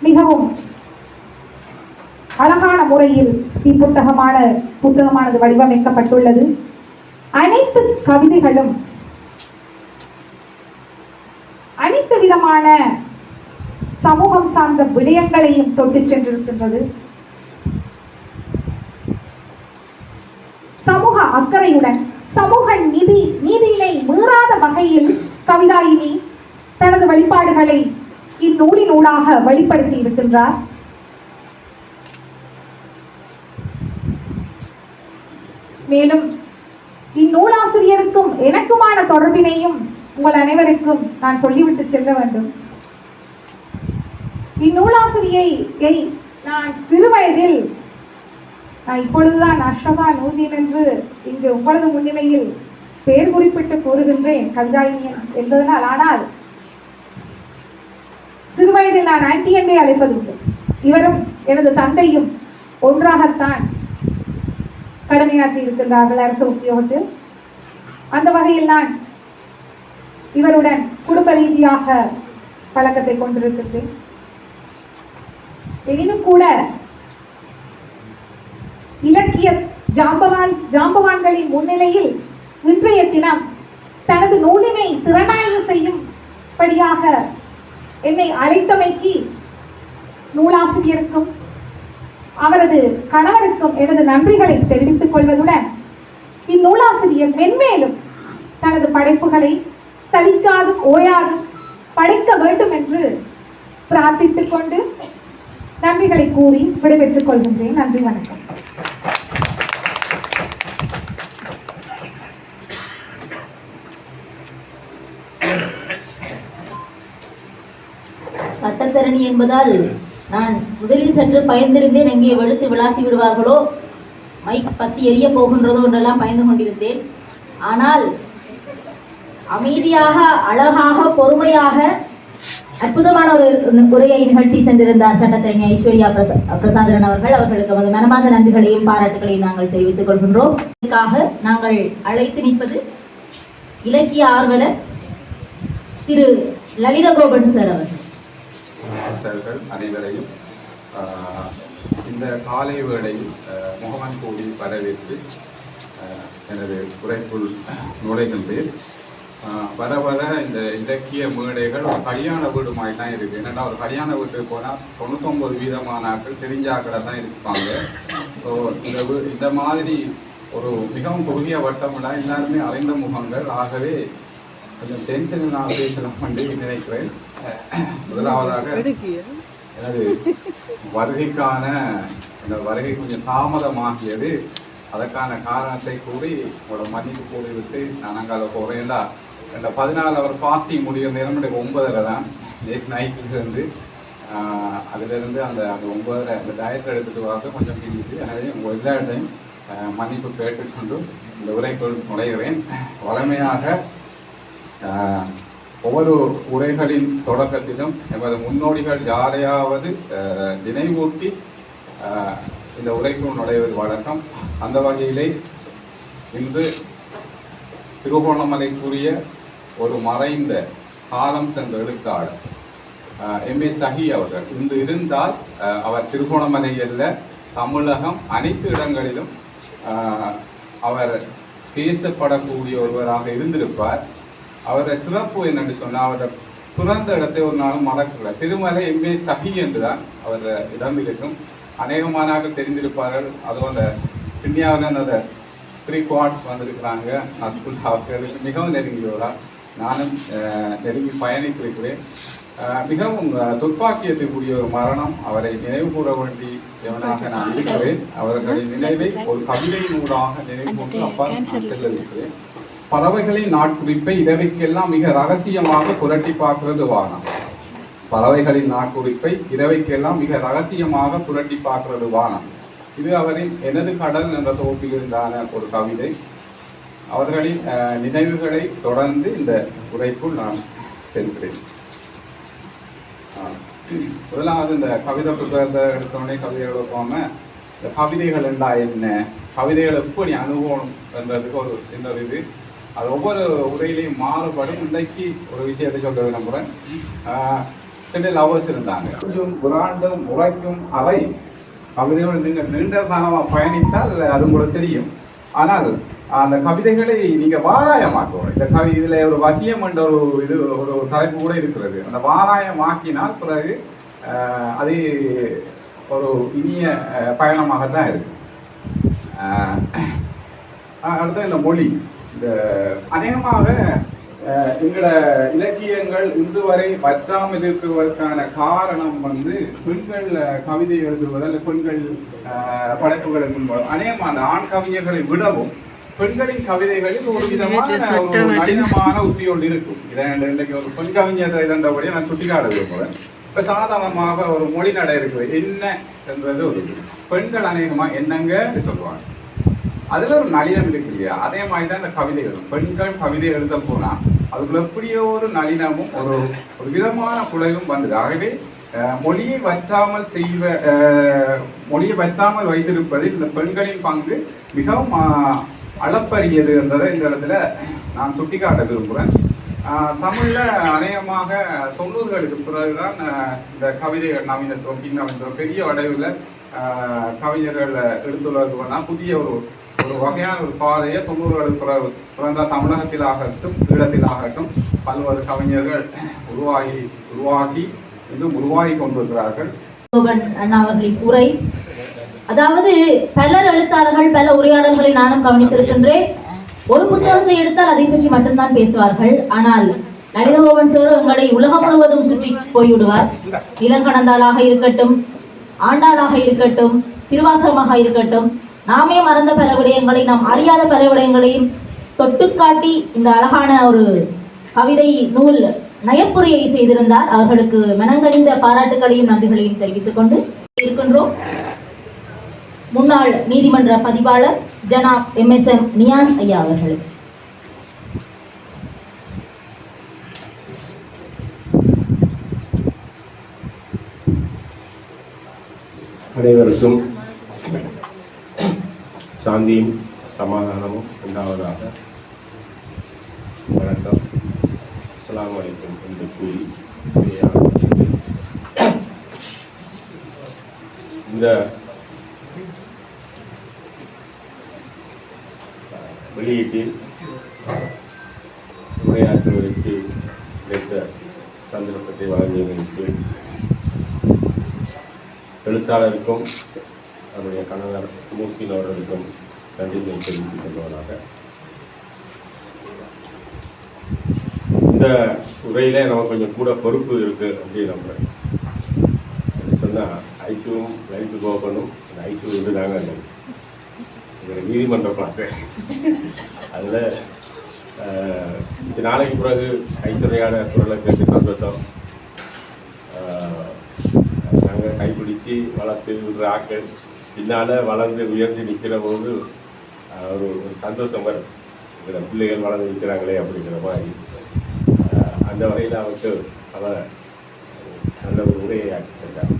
மிகவும் அழகான முறையில் புத்தகமானது வடிவமைக்கப்பட்டுள்ளது. அனைத்து கவிதைகளும் அனைத்து விதமான சமூகம் சார்ந்த விடயங்களையும் தொட்டு சென்றிருக்கின்றது. சமூக அக்கறையுடன் சமூக நீதியினை மீறாத வகையில் கவிதாயினி தனது வெளிப்பாடுகளை இந்நூலினூடாக வெளிப்படுத்தி இருக்கின்றார். மேலும் இந்நூலாசிரியருக்கும் எனக்குமான தொடர்பினையும் உங்கள் அனைவருக்கும் நான் சொல்லிவிட்டு செல்ல வேண்டும். இந்நூலாசிரியை நான் சிறு வயதில், இப்பொழுதுதான் அஷ்ரஃபா நூர்தீன் என்று இங்கு உங்களது முன்னிலையில் பெயர் குறிப்பிட்டு கூறுகின்றேன் கவிதாயினி என்பதனால். ஆனால் சிறு வயதில் நான் ஆன்டி என்றே அழைப்பதுண்டு. இவரும் எனது தந்தையும் ஒன்றாகத்தான் கடமையாற்றி இருக்கின்றார்கள் அரசு உத்தியோகத்தில். அந்த வகையில் நான் இவருடன் குடும்ப ரீதியாக பழக்கத்தை கொண்டிருக்கின்றேன். எனினும் கூட இலக்கிய ஜாம்பவான்களின் முன்னிலையில் இன்றைய தினம் தனது நூலினை திறனாய்வு செய்யும்படியாக என்னை அழைத்தமைக்கு நூலாசிரியருக்கும் அவரது கணவருக்கும் எனது நன்றிகளை தெரிவித்துக் கொள்வதுடன் இந்நூலாசிரியர் மென்மேலும் தனது படைப்புகளை சலிக்காது ஓயாது படைக்க வேண்டும் என்று பிரார்த்தித்துக் கொண்டு நன்றிகளை கூறி விடைபெற்றுக் கொள்கின்றேன். நன்றி, வணக்கம். சட்டத்தரணி என்பதால் நான் முதலில் சற்று பயந்திருந்தேன். எங்கே வெளுத்து விளாசி விடுவார்களோ, மைக் பத்தி எரிய போகின்றதோ என்றெல்லாம் பயந்து கொண்டிருந்தேன். ஆனால் அமைதியாக, அழகாக, பொறுமையாக அற்புதமான ஒரு உரையை நிகழ்த்தி சென்றிருந்தார் சட்டத்தரணி ஐஸ்வர்யா பிரசாந்தரன் அவர்கள். அவர்களுக்கு நமது மனமார்ந்த நன்றிகளையும் பாராட்டுகளையும் நாங்கள் தெரிவித்துக் கொள்கின்றோம். இதற்காக நாங்கள் அழைத்து நிற்பது இலக்கிய ஆர்வலர் திரு லலிதகோபன் சார் அவர்கள். அனைவரையும் இந்த காலை வேளையில் முகமன் கூடி வரவேற்று எனது உரைக்குள் நுழைகின்றேன். வர வர இந்த இலக்கிய மேடைகள் ஒரு கல்யாண வீடு மாதிரி தான் இருக்குது. என்னென்னா ஒரு கல்யாண வீட்டுக்கு போனால் 99% ஆட்கள் தெரிஞ்சாக்களை தான் இருப்பாங்க. ஸோ இந்த மாதிரி ஒரு மிகவும் குறுகிய வட்டமில்ல எல்லாருமே அறிந்த முகங்கள். ஆகவே கொஞ்சம் டென்ஷன் நான் பேசலாம் என்று நினைக்கிறேன். முதலாவதாக எனது வருகைக்கான வருகை கொஞ்சம் தாமதமாகியது. அதற்கான காரணத்தை கூறி உங்களோட மன்னிப்பு கூறிவிட்டு நான் அங்கே அதை போகிறேன்டா. என்ற 14 அவர் பாஸ்டிங் முடிகிற நேரம் எனக்கு 9:30 தான். நேற்று நைட்டிலிருந்து அதிலிருந்து அந்த 9:30 அந்த டயத்தை எடுத்துகிட்டு வர கொஞ்சம் பிரிச்சு. எனவே உங்கள் எல்லாத்தையும் மன்னிப்பு கேட்டுக்கொண்டு இந்த உரைக்குள் நுழைகிறேன். வளமையாக ஒவ்வொரு உரைகளின் தொடக்கத்திலும் எமது முன்னோடிகள் யாரையாவது நினைவூட்டி இந்த உரைக்குள் நுழைவது வழக்கம். அந்த வகையிலே இன்று திருகோணமலைக்குரிய ஒரு மறைந்த காலம் சென்ற எழுத்தாளர் M.A. சஹி அவர்கள் இன்று இருந்தால் அவர் திருகோணமலையில் தமிழகம் அனைத்து இடங்களிலும் அவர் பேசப்படக்கூடிய ஒருவராக இருந்திருப்பார். அவருடைய சிறப்பு என்னென்று சொன்னால் அவருடைய பிறந்த இடத்தை ஒரு நாளும் மறக்கல. திருமலை M.A. சஹி என்றுதான் அவர் இடம் இருக்கும். அநேகமானாக தெரிந்திருப்பார்கள். அதுவும் அந்த இந்தியாவில் அந்த 3 குவார்ட்ஸ் வந்திருக்கிறாங்க. அவர்களுக்கு மிகவும் நெருங்கியோரா நானும் நெருங்கி பயணித்திருக்கிறேன். மிகவும் துப்பாக்கியத்துக்குரிய ஒரு மரணம். அவரை நினைவு கூற வேண்டியவனாக நான் இருக்கிறேன். அவர்களின் நினைவை ஒரு கவிதையினூடாக நினைவு கூர்ந்து அப்பால் செல்ல இருக்கிறேன். பறவைகளின் நாட்குறிப்பை இரவைக்கெல்லாம் மிக ரகசியமாக புரட்டி பார்க்கிறது வானம். பறவைகளின் நாட்குறிப்பை இரவைக்கெல்லாம் மிக ரகசியமாக புரட்டி பார்க்கிறது வானம். இது அவரின் எனது கடல் என்ற தொகுப்பில் இருந்தான ஒரு கவிதை. அவர்களின் நினைவுகளை தொடர்ந்து இந்த உரைக்குள் நான் செல்கிறேன். முதலாவது இந்த கவிதை புத்தகத்தை எடுத்தோடனே கவிதைகள் வைக்காம இந்த கவிதைகள் என்றால் என்ன, கவிதைகள் எப்படி அனுபவம் என்றதுக்கு ஒரு சின்ன இது அது ஒவ்வொரு உரையிலையும் மாறுபடும். இன்றைக்கு ஒரு விஷயத்தை சொல்ல விரும்புகிறேன். 2 லவர்ஸ் இருந்தாங்க. கொஞ்சம் புராண்டும் உரைக்கும் அவை கவிதைகள் நீங்கள் நீண்ட காலமாக பயணித்தால் அது உங்களுக்கு தெரியும். ஆனால் அந்த கவிதைகளை நீங்கள் வாராயமாக்கணும். இந்த இதில் ஒரு வசியம் என்ற ஒரு தலைப்பு கூட இருக்கிறது. அந்த வாராயமாக்கினால் பிறகு அது ஒரு இனிய பயணமாகத்தான் இருக்கு. அடுத்த இந்த மொழி, இந்த அநேகமாக எங்களோட இலக்கியங்கள் இன்று வரை வற்றாமல் இருக்குவதற்கான காரணம் பெண்கள் கவிதை எழுதுவது அல்ல பெண்கள் படைப்புகள் எழுதும்போது அநேகமாக அந்த ஆண் கவிஞர்களை விடவும் பெண்களின் கவிதைகளில் ஒரு விதமான ஒரு நளினமான உத்தி ஒன்று இருக்கும். இன்றைக்கு ஒரு பெண் கவிஞர் இதன்றபடியே நான் சுட்டிக்காட விரும்புகிறேன். இப்போ சாதாரணமாக ஒரு மொழி நடை இருக்குது. என்ன என்றது ஒரு பெண்கள் அநேகமாக என்னங்க சொல்லுவாங்க. அதில் ஒரு நளினம் இருக்கு இல்லையா? அதே மாதிரி தான் இந்த கவிதைகள். பெண்கள் கவிதை எழுத போனால் அதுக்குள்ள எப்படியோ ஒரு நளினமும் ஒரு விதமான குலையும் வந்தது. ஆகவே மொழியை வற்றாமல் வைத்திருப்பதில் இந்த பெண்களின் பங்கு மிகவும் அளப்பரியது என்றதை இந்த இடத்துல நான் சுட்டிக்காட்ட விரும்புகிறேன். தமிழில் அநேகமாக 90களுக்கு பிறகுதான் இந்த கவிதைகள் நவீனத்துவம் பின்னவீனத்துவம் பெரிய வடிவில் கவிஞர்கள் எடுத்துள்ளதுன்னா புதிய ஒரு வகையான ஒரு பாதையை 90களுக்கு பிறந்த தமிழகத்திலாகட்டும் ஈழத்திலாகட்டும் பல்வேறு கவிஞர்கள் உருவாகி இன்னும் உருவாகி கொண்டிருக்கிறார்கள். அண்ணா அவர்களின் உரை, அதாவது பலர் எழுத்தாளர்கள் பல உரையாடல்களை நானும் கவனித்திருக்கின்றேன். ஒரு புத்தகத்தை எடுத்தால் அதை பற்றி மட்டும்தான் பேசுவார்கள். ஆனால் லலிதமோகன் சார் எங்களை உலகம் முழுவதும் சுற்றி போய்விடுவார். இளங்கணந்தாளாக இருக்கட்டும், ஆண்டாளாக இருக்கட்டும், திருவாசகமாக இருக்கட்டும், நாமே மறந்த பல விடயங்களை, நாம் அறியாத பல விடயங்களையும் தொட்டுக்காட்டி இந்த அழகான ஒரு கவிதை நூல் நயப்புரையை செய்திருந்தார். அவர்களுக்கு மனங்கனிந்த பாராட்டுகளையும் நன்றிகளையும் தெரிவித்துக் கொண்டு இருக்கின்றோம். முன்னாள் நீதிமன்ற பதிவாளர் ஜனாப் MSM நியாஸ் ஐயா அவர்கள். அனைவருக்கும் சாந்தியும் சமாதானமும் உண்டாவதாக. வணக்கம், அஸ்ஸலாமு அலைக்கும் என்று கூறி இந்த வெளியீட்டில் உரையாற்றுவதற்கு கிடைத்த சந்தர்ப்பத்தை வழங்கியதற்கு எழுத்தாளருக்கும் அவருடைய கணவர் மூசின் அவர்களுக்கும் நன்றியை தெரிவித்துக் கொள்வதாக. இந்த உரையில நமக்கு கொஞ்சம் கூட பொறுப்பு இருக்கு அப்படின்னு நம்புறேன். சொன்னால் ஐசுவும் லைஃபு கோபனும் அந்த ஐசு இருந்தாங்க நீதிமன்ற கிளாஸு. அதில் நாளைக்கு பிறகு ஐஸ்வர்யான குரலை கேட்டு சந்தோஷம். நாங்கள் கைப்பிடித்து வளர்த்து விடுற ஆக்கள் பின்னால் வளர்ந்து உயர்ந்து நிற்கிற போது ஒரு சந்தோஷம் வரும். இதில் பிள்ளைகள் வளர்ந்து நிற்கிறாங்களே அப்படிங்கிற மாதிரி. அந்த வகையில் அவருக்கு அவர் நல்ல ஒரு உரையை ஆக்கி சென்றார்.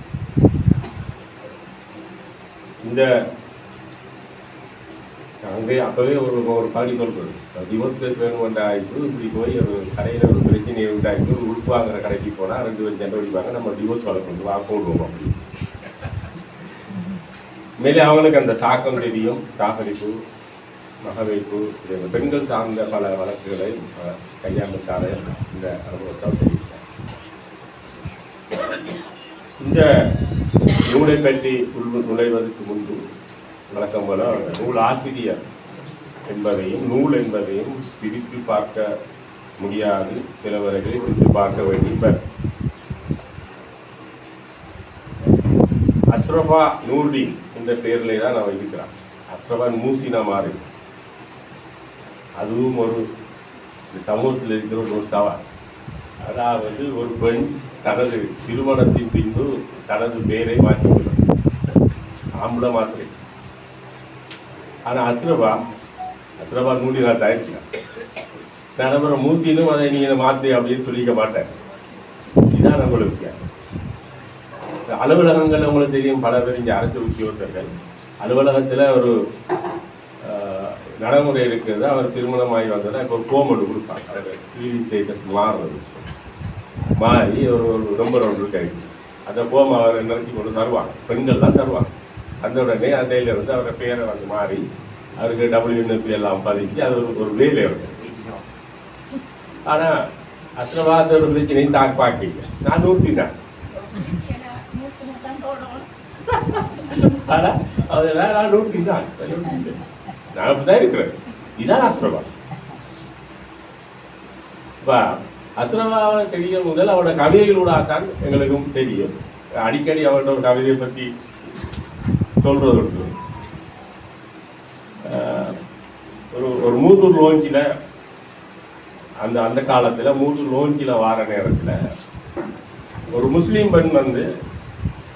இந்த அங்கே அப்போவே ஒரு பகுதி சொல்கிறது, டிவோர்ஸ் வேணும் ஆகிட்டு இப்படி போய் ஒரு கடையில் ஒரு பிரச்சனையை உண்டாக்கி ஒரு உடுப்பு வாங்குற கடைக்கு போனால் 2 பேர் சண்டை பிடிப்பாங்க, நம்ம டிவோர்ஸ் வளர்க்கணும் வாக்கோடுவோம் அப்படி. மேலே அவங்களுக்கு அந்த தாக்கம் தெரியும். தாக்கரிப்பு, மகவைப்பு, பெண்கள் சார்ந்த பல வழக்குகளை கையாண்டார இந்த அனுபவத்தால் தெரியும். இந்த நூலை பற்றி நுழைவதற்கு முன்பு வழக்கம் போல நூல் ஆசிரியர் என்பதையும் நூல் என்பதையும் பிரித்து பார்க்க முடியாது, சிலவர்களை பிரித்து பார்க்க வேண்டியவர். அஷ்ரஃபா நூர்தீன் என்ற பெயரிலே தான் அவன் இருக்கிறான். அஷ்ரஃபா மூசினா மாறி, அதுவும் ஒரு சமூகத்தில் இருக்கிற ஒரு சவால். அதாவது ஒரு பெண் தனது திருமணத்தின் பின்பு தனது பெயரை மாற்றிக்கொள்ளும், ஆம்பளை மாத்திரை. ஆனால் அஷ்ரஃபா அஸ்ரபா நூடி நாட்டு ஆயிடுச்சு. நான் அப்புறம் மூசினும் அதை நீங்கள் மாற்று அப்படின்னு சொல்லிக்க மாட்டேன். இதுதான் நம்மளுக்கு அலுவலகங்கள் உங்களுக்கு தெரியும். பல பேர் இங்கே அரசு உத்தியோகத்தர்கள் அலுவலகத்தில் ஒரு நடைமுறை இருக்கிறது. அவர் திருமணமாகி வந்ததை இப்போ ஒரு கோமடு கொடுப்பாங்க. அவர் சிவி ஸ்டேட்டஸ் மாறுறது மாறி ஒரு நம்பர் ஒன்று கிடைக்கும். அந்த கோம் அவர் நிறுத்தி கொண்டு தருவாங்க. பெண்கள் தான் தருவாங்க. அந்த உடனே அந்தையிலிருந்து அவரை பேரை வந்து மாறி அவருக்கு WNP எல்லாம் பதிச்சு அது ஒரு வேலை இருக்கு. ஆனால் அஸ்ரபாத்தோட பிரச்சனையும் தாக்கி நான் ஊற்றினேன். ஆனால் அதெல்லாம் நான் ஊற்றினேன். நான் அப்படிதான் இருக்கிறேன். இதான் அஸ்ரபா. இப்போ அஸ்ரபாவை தெரிய முதல் அவரோட கவிதைகளோடாதான் எங்களுக்கும் தெரியும். அடிக்கடி அவரோட ஒரு கவிதையை பற்றி சொல்றது உண்டு. ஒரு மூதூர் லோஞ்சில் அந்த காலத்தில் மூதூர் லோஞ்சில் வார நேரத்தில் ஒரு முஸ்லீம் பெண் வந்து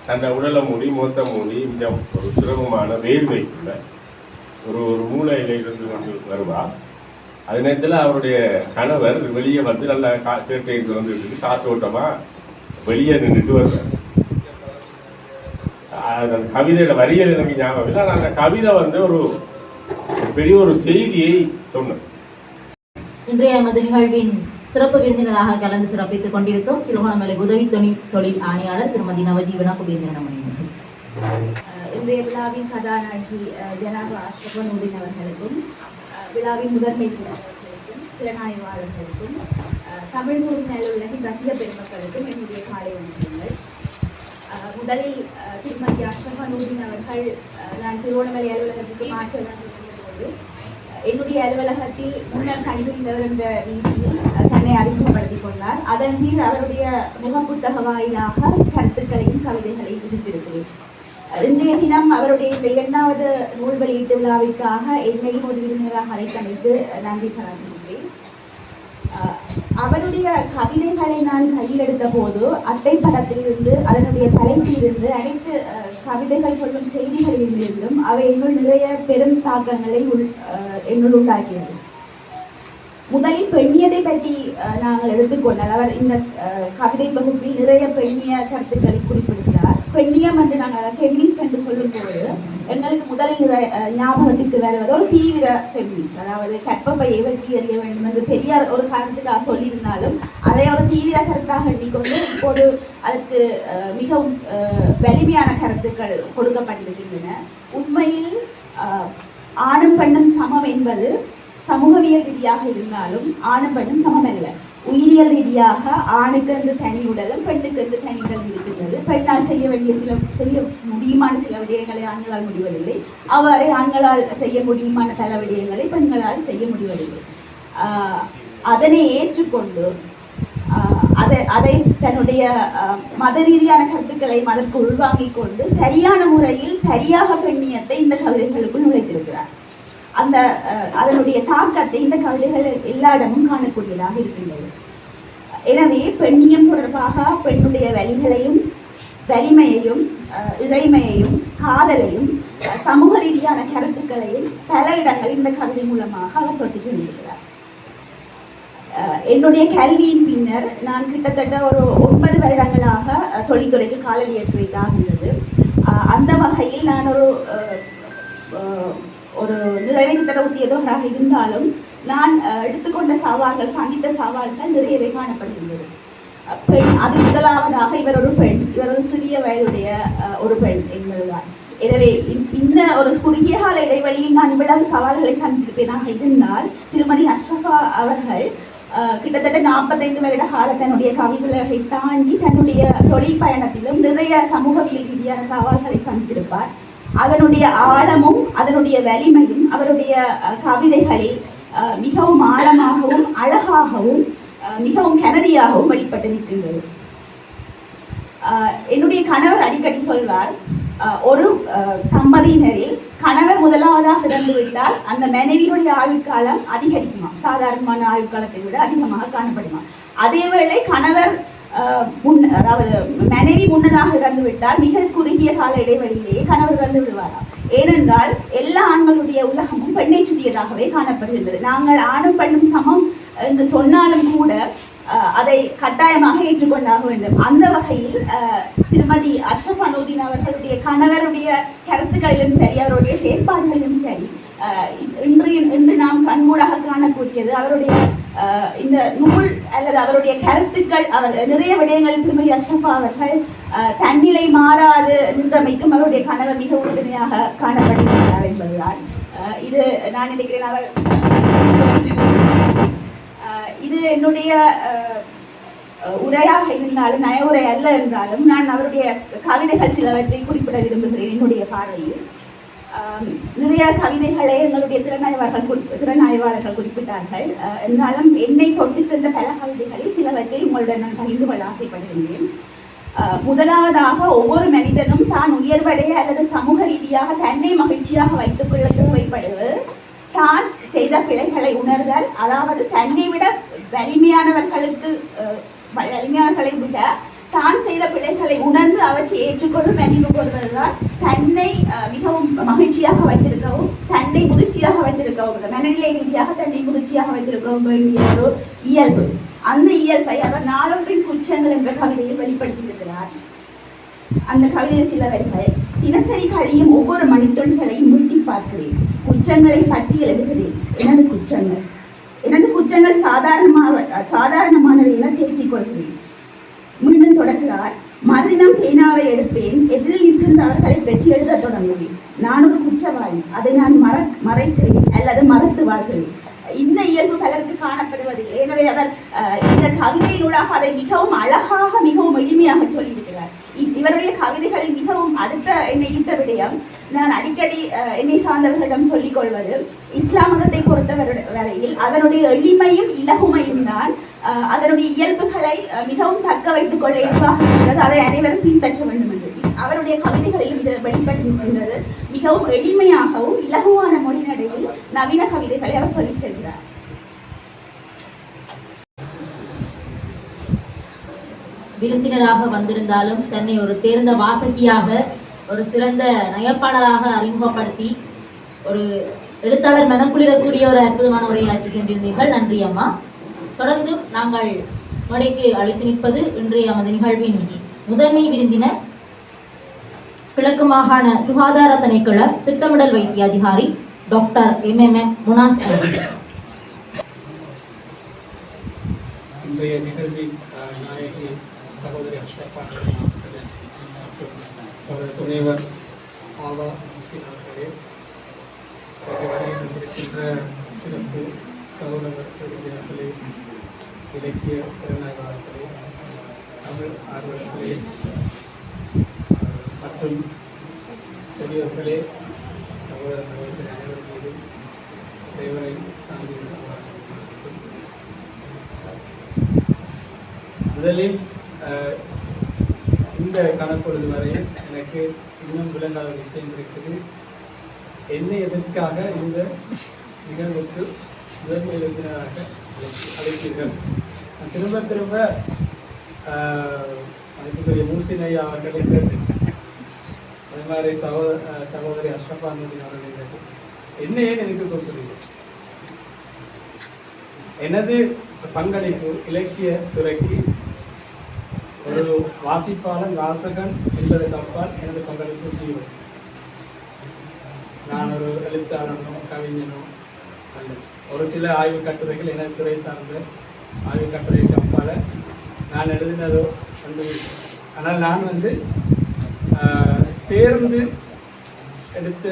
தன்னை உடலை மூடி மூத்த மூடி இந்த ஒரு சிரமமான வேர்வைக்குள்ள ஒரு மூளையில இருந்து கொண்டு வருவார். அது நேரத்தில் அவருடைய கணவர் வெளியே வந்து நல்ல சேட்டை வந்துட்டு காத்தோட்டமாக வெளியே நின்றுட்டு வருவார். அந்த கவிதையோட வரிகள் எனக்கு ஞாபகம் இல்லை. ஆனால் அந்த கவிதை வந்து ஒரு பெரிய ஒரு செய்தியை சொன்னேன். இன்றைய எமது நிகழ்வின் சிறப்பு விருந்தினராக கலந்து சிறப்பித்துக் கொண்டிருக்கும் திருகோணமலை உதவி தொழில் ஆணையாளர் திருமதி நவஜீவனா குபேந்திரன். இன்றைய விழாவின் கதாநாயகி ஜனாப் அஷ்ரஃபா நூரின் அவர்களுக்கும் விழாவின் முதன்மை அவர்களுக்கும் திறனாய்வாளர்களுக்கும் தமிழ் நூல் மேலுலகின் ரசிக பெருமக்களுக்கும் என்னுடைய காலை வணக்கங்கள். முதலில் திருமதி அஷ்ரஃபா நூரின் அவர்கள் நான் திருவோணமலை அலுவலகத்துக்கு மாற்ற போது என்னுடைய அலுவலகத்தில் முன்னர் கணிபுரிந்தவர் என்ற ரீதியில் தன்னை அறிமுகப்படுத்திக் கொண்டார். அதன் கீழ் அவருடைய முகப்புத்தக வாயிலாக கருத்துக்களையும் கவிதைகளையும் விதித்திருக்கிறேன். இன்றைய தினம் அவருடைய இந்த 2வது நூல் வெளியீட்டு விழாவிற்காக என்னையும் ஒரு விருந்தினராக அழைத்தமைத்து நன்றி பாராட்டுகின்றேன். அவருடைய கவிதைகளை நான் கையில் எடுத்த போது அட்டைப்படத்திலிருந்து அதனுடைய தலைப்பிலிருந்து அனைத்து கவிதைகள் சொல்லும் செய்திகளிலிருந்தும் அவை என்னுள் நிறைய பெரும் தாக்கங்களை என்னுள் உண்டாக்கியது. முதலில் பெண்ணியத்தை பற்றி நாங்கள் எடுத்துக்கொண்டால் அவர் இந்த கவிதை தொகுப்பில் நிறைய பெண்ணிய கருத்துக்களை குறிப்பிடுகிறார். பெண்ணியம் என்று நாங்கள் ஃபெமினிஸ்ட் என்று சொல்லும் போது எங்களுக்கு முதலில் ஞாபகத்துக்கு வருவது ஒரு தீவிர ஃபெமினிஸ்ட், அதாவது கற்பப்பையை வெற்றி அறிய வேண்டும் என்று பெரியார் ஒரு காரணத்துக்காக சொல்லியிருந்தாலும் அதை ஒரு தீவிர கருத்தாக எண்ணிக்கொண்டு இப்போது அதற்கு மிகவும் வலிமையான கருத்துக்கள் கொடுக்கப்பட்டிருக்கின்றன. உண்மையில் ஆணும் பெண்ணும் சமம் என்பது சமூகவியல் ரீதியாக இருந்தாலும் ஆணும் பெண்ணும் சமம் அல்ல. உயிரியல் ரீதியாக ஆணுக்கு என்று தனி உடலும் பெண்ணுக்கு என்று தனி உடலும் இருக்கின்றது. பெண்ணால் செய்ய முடியுமான சில விடயங்களை ஆண்களால் முடிவதில்லை. அவ்வாறே ஆண்களால் செய்ய முடியுமான பல விடயங்களை பெண்களால் செய்ய முடிவதில்லை. அதனை ஏற்றுக்கொண்டு அதை தன்னுடைய மத ரீதியான கருத்துக்களை மதற்கு உள்வாங்கிக் கொண்டு சரியான முறையில் சரியாக பெண்ணியத்தை இந்த கவிதைகளுக்குள் நுழைத்திருக்கிறார். அதனுடைய தாக்கத்தை இந்த கவிதைகள் எல்லா இடமும் காணக்கூடியதாக இருக்கின்றது. எனவே பெண்ணியம் தொடர்பாக பெண்ணுடைய வலிகளையும் வலிமையையும் இறைமையையும் காதலையும் சமூக ரீதியான கருத்துக்களையும் பல இடங்களில் இந்த கவிதை மூலமாக அவர் தொட்டு சென்றிருக்கிறார். என்னுடைய கல்வியின் பின்னர் நான் கிட்டத்தட்ட ஒரு 9 வருடங்களாக தொழில்துறைக்கு காலடி எடுத்து வைத்தாகின்றது. அந்த வகையில் நான் ஒரு நிறைவை தரவுத்தியதாக இருந்தாலும் நான் எடுத்துக்கொண்ட சவால்கள் சந்தித்த சவால்கள் நிறையவே காணப்படுகின்றது. பெண் அது முதலாவதாக இவர் ஒரு சிறிய வயதுடைய ஒரு பெண் என்பதுதான். எனவே இந்த ஒரு குறுகிய கால இடைவெளியில் நான் இவ்வளவு சவால்களை சந்திப்பேனாக இருந்தால் திருமதி அஷ்ரஃபா அவர்கள் கிட்டத்தட்ட 45 வருட கால தன்னுடைய கவிதைகளை தாண்டி தன்னுடைய தொழில் பயணத்திலும் நிறைய சமூகவியல் ரீதியான சவால்களை சந்தித்திருப்பார். அதனுடைய ஆழமும் அதனுடைய வலிமையும் அவருடைய கவிதைகளில் மிகவும் ஆழமாகவும் அழகாகவும் மிகவும் கனதியாகவும் வெளிப்பட்டு நிற்கின்றது. என்னுடைய கணவர் அடிக்கடி சொல்வார், ஒரு தம்பதியினரில் கணவர் முதலாவதாக இறந்துவிட்டால் அந்த மனைவியுடைய ஆயுட்காலம் அதிகரிக்குமா, சாதாரணமான ஆயுட்காலத்தை விட அதிகமாக காணப்படுமா. அதேவேளை கணவர் அதாவது மனைவி முன்னதாக இறந்துவிட்டால் மிக குறுகிய கால இடைவெளியிலேயே கணவர் இறந்து விடுவாராம். ஏனென்றால் எல்லா ஆண்களுடைய உலகமும் பெண்ணை சுற்றியதாகவே காணப்படுகின்றது. நாங்கள் ஆணும் பெண்ணும் சமம் என்று சொன்னாலும் கூட அதை கட்டாயமாக ஏற்றுக்கொண்டாக வேண்டும். அந்த வகையில் திருமதி அஷ்ரஃபா நூர்தீன் அவர்களுடைய கணவருடைய கருத்துக்களிலும் சரி, அவருடைய செயற்பாடுகளிலும் சரி, இன்று நாம் கண்மூடாக காணக்கூடியது அவருடைய இந்த நூல் அல்லது அவருடைய கருத்துக்கள். அவர் நிறைய விடயங்கள் திருமதி அஷ்ரஃபா அவர்கள் தன்னிலை மாறாது நின்றமைக்கும் அவருடைய கணவர் மிக உறுதுணையாக காணப்படுகிறார் என்பதுதான். இது நான் நினைக்கிறேன் அவர் இது என்னுடைய உரையாக இருந்தாலும் நய உரை அல்ல என்றாலும் நான் அவருடைய கவிதைகள் சிலவற்றை குறிப்பிட விரும்புகிறேன். என்னுடைய பார்வையில் நிறைய கவிதைகளை எங்களுடைய திறனாய்வாளர்கள் குறிப்பிட்டார்கள். என்றாலும் என்னை தொட்டு சென்ற பல கவிதைகளில் சிலவற்றை உங்களுடன் நான் பகிர்ந்து கொள்ள ஆசைப்படுகின்றேன். முதலாவதாக, ஒவ்வொரு மனிதனும் தான் உயர்வடைய அல்லது சமூக ரீதியாக தன்னை மகிழ்ச்சியாக வைத்துக் கொள்ள தேவைப்படுவது தான் செய்த பிழைகளை உணர்தல். அதாவது தன்னை விட வலிமையானவர்களை விட தான் செய்த பிழைகளை உணர்ந்து அவற்றை ஏற்றுக்கொள்ளும் மன்னிப்பு கொள்வதுதான் தன்னை மிகவும் மகிழ்ச்சியாக வைத்திருக்கவும் தன்னை முதிர்ச்சியாக வைத்திருக்கவும் மனநிலை ரீதியாக தன்னை முதிர்ச்சியாக வைத்திருக்கவும் வேண்டிய ஒரு இயல்பு. அந்த இயல்பை அவர் நாளொன்றின் குற்றங்கள் என்ற கவிதையில் வெளிப்படுத்தியிருக்கிறார். அந்த கவிதையில் சில வரிகள்: தினசரி கழியும் ஒவ்வொரு மணித்துளிகளையும் முட்டி பார்க்கிறேன், குற்றங்களை பட்டியலிடுகிறேன். எனது குற்றங்கள் சாதாரணமானவை என தேற்றிக் கொள்கிறேன். மீண்டும் தொடர்கிறார்: மறுதினம் பேனாவை எடுப்பேன், எதிரில் இருக்கின்றவர்களை பெற்று எழுத தொடங்குவேன். நான் ஒரு குற்றவாளி, அதை நான் மறைக்கிறேன் அல்லது மறுத்து வாழ்கிறேன். இந்த இயல்பு பலருக்கு காணப்படுவதில்லை. எனவே அவர் இந்த கவிதையினூடாக அதை மிகவும் அழகாக மிகவும் எளிமையாக சொல்லியிருக்கிறார். இவருடைய கவிதைகளில் மிகவும் அடுத்த என்னை ஈர்த்த விடயம், நான் அடிக்கடி என்னை சார்ந்தவர்களிடம் சொல்லிக் கொள்வது, இஸ்லாம் மதத்தை பொறுத்தவரையில் அதனுடைய எளிமையும் இலகுமையும் தான் அதனுடைய இயல்புகளை மிகவும் தக்க வைத்துக் கொள்ள ஏதுவாக இருக்கிறது. அதை அனைவரும் பின்பற்ற வேண்டும் என்று அவருடைய கவிதைகளிலும் இது வெளிப்படுத்தியிருந்தது. மிகவும் எளிமையாகவும் இலகுவான மொழி நடையில் நவீன கவிதைகளை அவர் சொல்லிச் செல்கிறார். விருந்தினராக வந்திருந்தாலும் தன்னை ஒரு தேர்ந்த வாசகியாக, ஒரு சிறந்த நயப்பாளராக அறிமுகப்படுத்தி ஒரு எழுத்தாளர் மனக்குளிரக்கூடிய ஒரு அற்புதமான உரையாற்றி சென்றிருந்தீர்கள். நன்றி அம்மா. தொடர்ந்து நாங்கள் மேடைக்கு அழைத்து நிற்பது இன்றைய நமது நிகழ்வின் முதன்மை விருந்தினர், கிழக்கு மாகாண சுகாதார திணைக்கள திட்டமிடல் வைத்திய அதிகாரி டாக்டர் MMM முனாஸ் அவர்கள். இன்றைய நிகழ்வின் நாயகி சகோதரி அஷ்ரஃபா மற்றும் துணைவர் ஆவா முஸ்லிம் அவர்களே, வருகை தந்திருக்கின்ற சிறப்பு கௌரவர் விருந்தினர்களே, இலக்கிய திறனாய்வாளர்களே, தமிழ் ஆர்வலர்களே மற்றும் பெரியவர்களே, சகோதர சகோதரி அனைவரும் மீதும் தேவரை சாந்தியும் சகோதரர்களுக்கும் முதலில் இந்த கணப்பொழுது வரையில் எனக்கு இன்னும் விளங்காத விஷயம் இருக்குது. என்னை எதற்காக இந்த நிகழ்வுக்கு முதன்மை விருந்தினராக அழைத்தீர்கள்? நான் திரும்ப திரும்ப அதுக்குரிய மூசின் ஐயா அவர்களே கேட்டேன், அதே மாதிரி சகோதரி அஷ்ரஃபா நூர்தீன் அவர்களே கேட்டேன், என்ன ஏன் எனக்கு கொடுக்குறீங்க? எனது பங்களிப்பு இலக்கிய துறைக்கு ஒரு வாசிப்பாளன் வாசகன் என்பதற்கு அப்பால் எனது பங்களிப்பு செய்வோம். நான் ஒரு எழுத்தாளனோ கவிஞனோ அல்ல. ஒரு சில ஆய்வு கட்டுரைகள் எனது துறை சார்ந்த ஆய்வு கட்டுரைக்கு அப்பால் நான் எழுதினதோ வந்து, ஆனால் நான் தேர்ந்து எடுத்த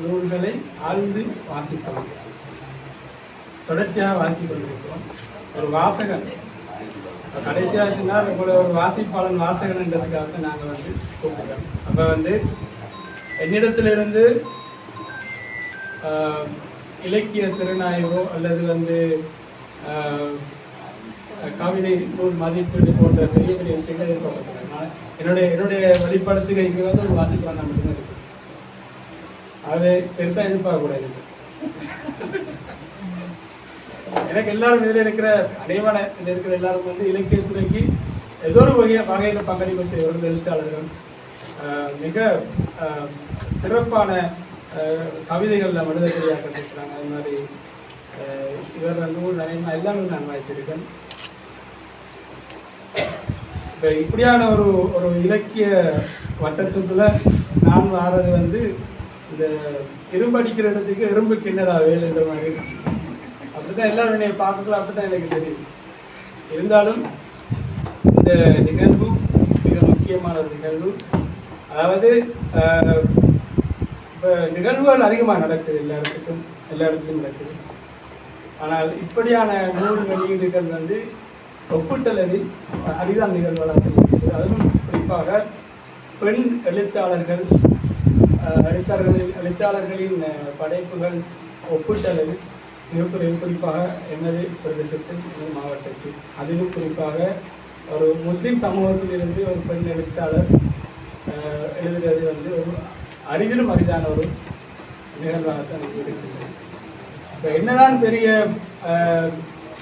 நூல்களை ஆழ்ந்து வாசிப்போம், தொடர்ச்சியாக வாசித்து கொண்டிருக்கிறோம். ஒரு வாசகன் கடைசியாக இருந்தால் உங்களோட ஒரு வாசிப்பாளன் வாசகன்ன்றதுக்காக நாங்கள் கூப்பிட்டோம். அப்போ என்னிடத்திலிருந்து இலக்கிய திறனாய்வோ அல்லது கவிதை நூல் மதிப்பீடு போன்ற பெரிய பெரிய விஷயங்கள் எதிர்பார்க்கிறேன். என்னுடைய வெளிப்படுத்துகைக்கு ஒரு வாசிப்பாளன் மட்டும்தான் இருக்கு. அதை பெருசாக எதிர்பார்க்கக்கூடாது. எனக்கு எல்லாரும் இதில் இருக்கிற அனைவர இதில் இருக்கிற எல்லாரும் இலக்கியத்துறைக்கு ஏதோ ஒரு பகையில் பங்களிப்பு செய்வர்கள், எழுத்தாளர்கள், மிக சிறப்பான கவிதைகளில் விடுதலையாக கற்றுக்கிறாங்க. அது மாதிரி இவர் நூல் நிறைய எல்லாமே நான் வாய்ச்சிருக்கேன். இப்போ இப்படியான ஒரு இலக்கிய வட்டத்துக்குள்ள நான் வாரது வந்து இந்த இரும்பு அடிக்கிற இடத்துக்கு எறும்புக்கு என்னடா வேலைன்ற மாதிரி அப்படிதான் எல்லாரும் என்னை பார்க்கல, அப்படிதான் எனக்கு தெரியும். இருந்தாலும் இந்த நிகழ்வு மிக முக்கியமான ஒரு நிகழ்வு. அதாவது இப்போ நிகழ்வுகள் அதிகமாக நடக்குது, எல்லா இடத்துலையும் நடக்குது. ஆனால் இப்படியான நூல் வெளியீடுகள் வந்து ஒப்பீட்டளவில் அரிதான நிகழ்வுகளாக இருக்குது. அதுவும் குறிப்பாக பெண் எழுத்தாளர்களின் படைப்புகள் ஒப்பீட்டளவில் மிகப்பெரிய, குறிப்பாக எனது பிரதேசத்தில் எனது மாவட்டத்தில், அதிலும் குறிப்பாக ஒரு முஸ்லீம் சமூகத்திலிருந்து ஒரு பெண் எழுத்தாளர் எழுதுகிறது வந்து ஒரு அரிதிலும் அரிதான ஒரு நிகழ்வாகத்தான் இருக்கிறது. இப்போ என்னதான் பெரிய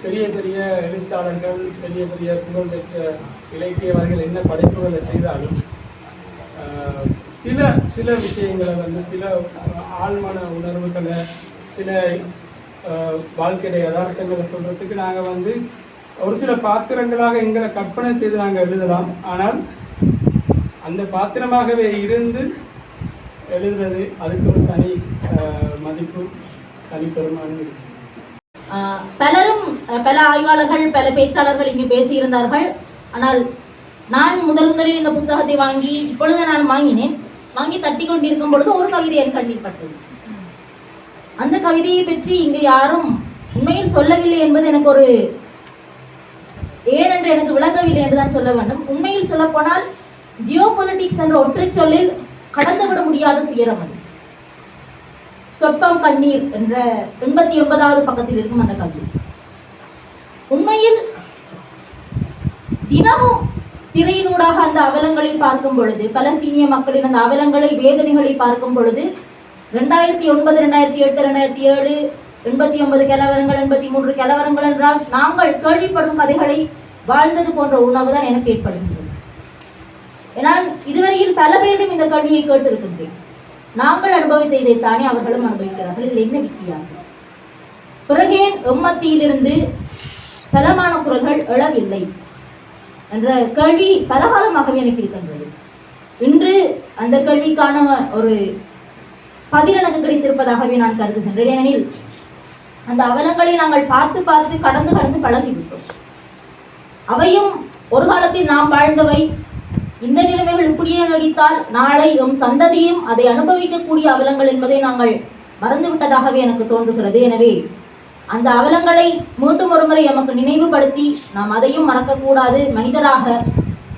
பெரிய பெரிய எழுத்தாளர்கள், பெரிய பெரிய புகழ்பெற்ற இலக்கியவாதிகள் என்ன படைப்புகளை செய்தாலும் சில விஷயங்களை வந்து சில ஆழ்மன உணர்வுகளை, சில வாழ்க்கையுடைய யதார்த்தங்களை சொல்கிறதுக்கு நாங்கள் வந்து ஒரு சில பாத்திரங்களாக எங்களை கற்பனை செய்து நாங்கள் எழுதலாம். ஆனால் அந்த பாத்திரமாகவே இருந்து எழுதுறது அதுக்கு ஒரு தனி மதிப்பு, தனி பெருமானம் இருக்கு. பலரும், பல ஆய்வாளர்கள், பல பேச்சாளர்கள் இங்கு பேசியிருந்தார்கள். ஆனால் நான் முதலில் இந்த புத்தகத்தை வாங்கி, இப்பொழுது நான் வாங்கி தட்டி கொண்டிருக்கும் பொழுது ஒரு கவிதை என் கண்ணில் பட்டது. அந்த கவிதையை பற்றி இங்கு யாரும் உண்மையில் சொல்லவில்லை என்பது எனக்கு ஒரு ஏனென்று எனக்கு விளங்கவில்லை என்றுதான் சொல்ல வேண்டும். உண்மையில் சொல்ல போனால் ஜியோ பொலிட்டிக்ஸ் என்ற ஒற்றை சொல்லில் கடந்துவிட முடியாத துயரம் அது. சொற்பம் கண்ணீர் என்ற 89வது பக்கத்தில் இருக்கும் அந்த கவிதை. உண்மையில் தினமும் திரையினூடாக அந்த அவலங்களை பார்க்கும் பொழுது, பலஸ்தீனிய மக்களின் அந்த அவலங்களை, வேதனைகளை பார்க்கும் பொழுது 2009, 2008, 2007, 89 கலவரங்கள், 83 கலவரங்கள் என்றால் நாங்கள் கேள்விப்படும் கதைகளை வாழ்ந்தது போன்ற உணவு தான் எனக்கு ஏற்படுகின்றது. நான் இதுவரையில் பல பேரும் இந்த கேள்வியை கேட்டிருக்கின்றேன். நாங்கள் அனுபவித்த இதைத்தானே அவர்களும் அனுபவிக்கிறார்கள், இதில் என்ன வித்தியாசம்? பிறகே எம்மத்தியிலிருந்து பலமான குரல்கள் எழவில்லை என்ற கேள்வி பலகாலமாகவே எனக்கு இருக்கின்றது. இன்று அந்த கேள்விக்கான ஒரு பதில் எனக்கு கிடைத்திருப்பதாகவே நான் கருதுகின்றேன். ஏனெனில் அந்த அவலங்களை நாங்கள் பார்த்து பார்த்து கடந்து பழகிவிட்டோம். அவையும் ஒரு காலத்தில் நாம் வாழ்ந்தவை. இந்த நிலைமைகள் இப்படியே நடித்தால் நாளை எம் சந்ததியும் அதை அனுபவிக்கக்கூடிய அவலங்கள் என்பதை நாங்கள் மறந்துவிட்டதாகவே எனக்கு தோன்றுகிறது. எனவே அந்த அவலங்களை மீண்டும் ஒரு முறை எமக்கு நினைவுபடுத்தி நாம் அதையும் மறக்கக்கூடாது.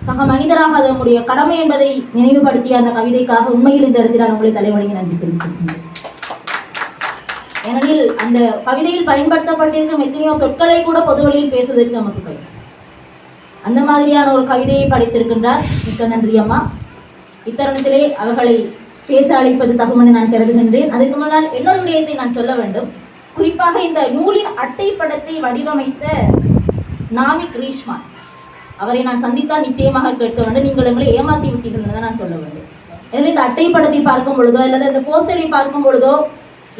சக மனிதராக அது நம்முடைய கடமை என்பதை நினைவுபடுத்திய அந்த கவிதைக்காக உண்மையில் இந்த இடத்தில் நான் உங்களை தலைவணங்கி நன்றி செலுத்துகின்றேன். ஏனெனில் அந்த கவிதையில் பயன்படுத்தப்பட்டிருக்கும் எத்தனையோ சொற்களை கூட பொது வழியில் பேசுவதற்கு நமக்கு பயன். அந்த மாதிரியான ஒரு கவிதையை படைத்திருக்கின்றார். மிக்க நன்றி அம்மா. இத்தருணத்திலே அவர்களை பேச அழைப்பது தகுமென நான் கருதுகின்றேன். அதுக்கு முன்னால் இன்னொரு விடயத்தை நான் சொல்ல வேண்டும். குறிப்பாக இந்த நூலின் அட்டை படத்தை வடிவமைத்த நாமிக் ரீஷ்மான் அவரை நான் சந்தித்தால் நிச்சயமாக கேட்க வேண்டும். நீங்கள் எங்களை ஏமாற்றி விட்டீர்கள் நான் சொல்ல வேண்டும். எனவே இந்த அட்டை படத்தை பார்க்கும் பொழுதோ அல்லது இந்த போஸ்டரை பார்க்கும் பொழுதோ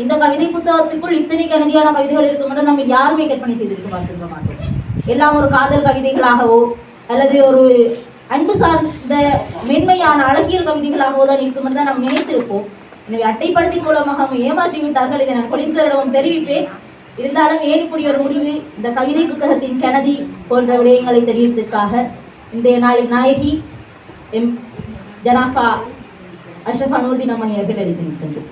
இந்த கவிதை புத்தகத்துக்குள் இத்தனை கவிதையான கவிதைகள் இருக்கும் என்று நம்ம யாருமே கற்பனை செய்திருக்க பார்த்திருக்க மாட்டோம். எல்லாம் ஒரு காதல் கவிதைகளாகவோ அல்லது ஒரு அன்பு சார்ந்த மென்மையான அழகியல் கவிதைகளாகவோ தான் இருக்கும் என்று தான் நாம் நினைத்திருப்போம். எனவே அட்டைப்படத்தின் மூலமாக ஏமாற்றி விட்டார்கள். இதை நான் போலீசாரிடம் தெரிவிப்பேன். இருந்தாலும் ஏன் இப்படி ஒரு முடிவு? இந்த கவிதை புத்தகத்தின் கனதி போன்ற விடயங்களை தெரிவித்ததற்காக இன்றைய நாளின் நாயகி எம் ஜனாபா அஷ்ரஃபா நூர்தீன் அம்மணி அவர்கள் அளித்திருக்கின்றனர்.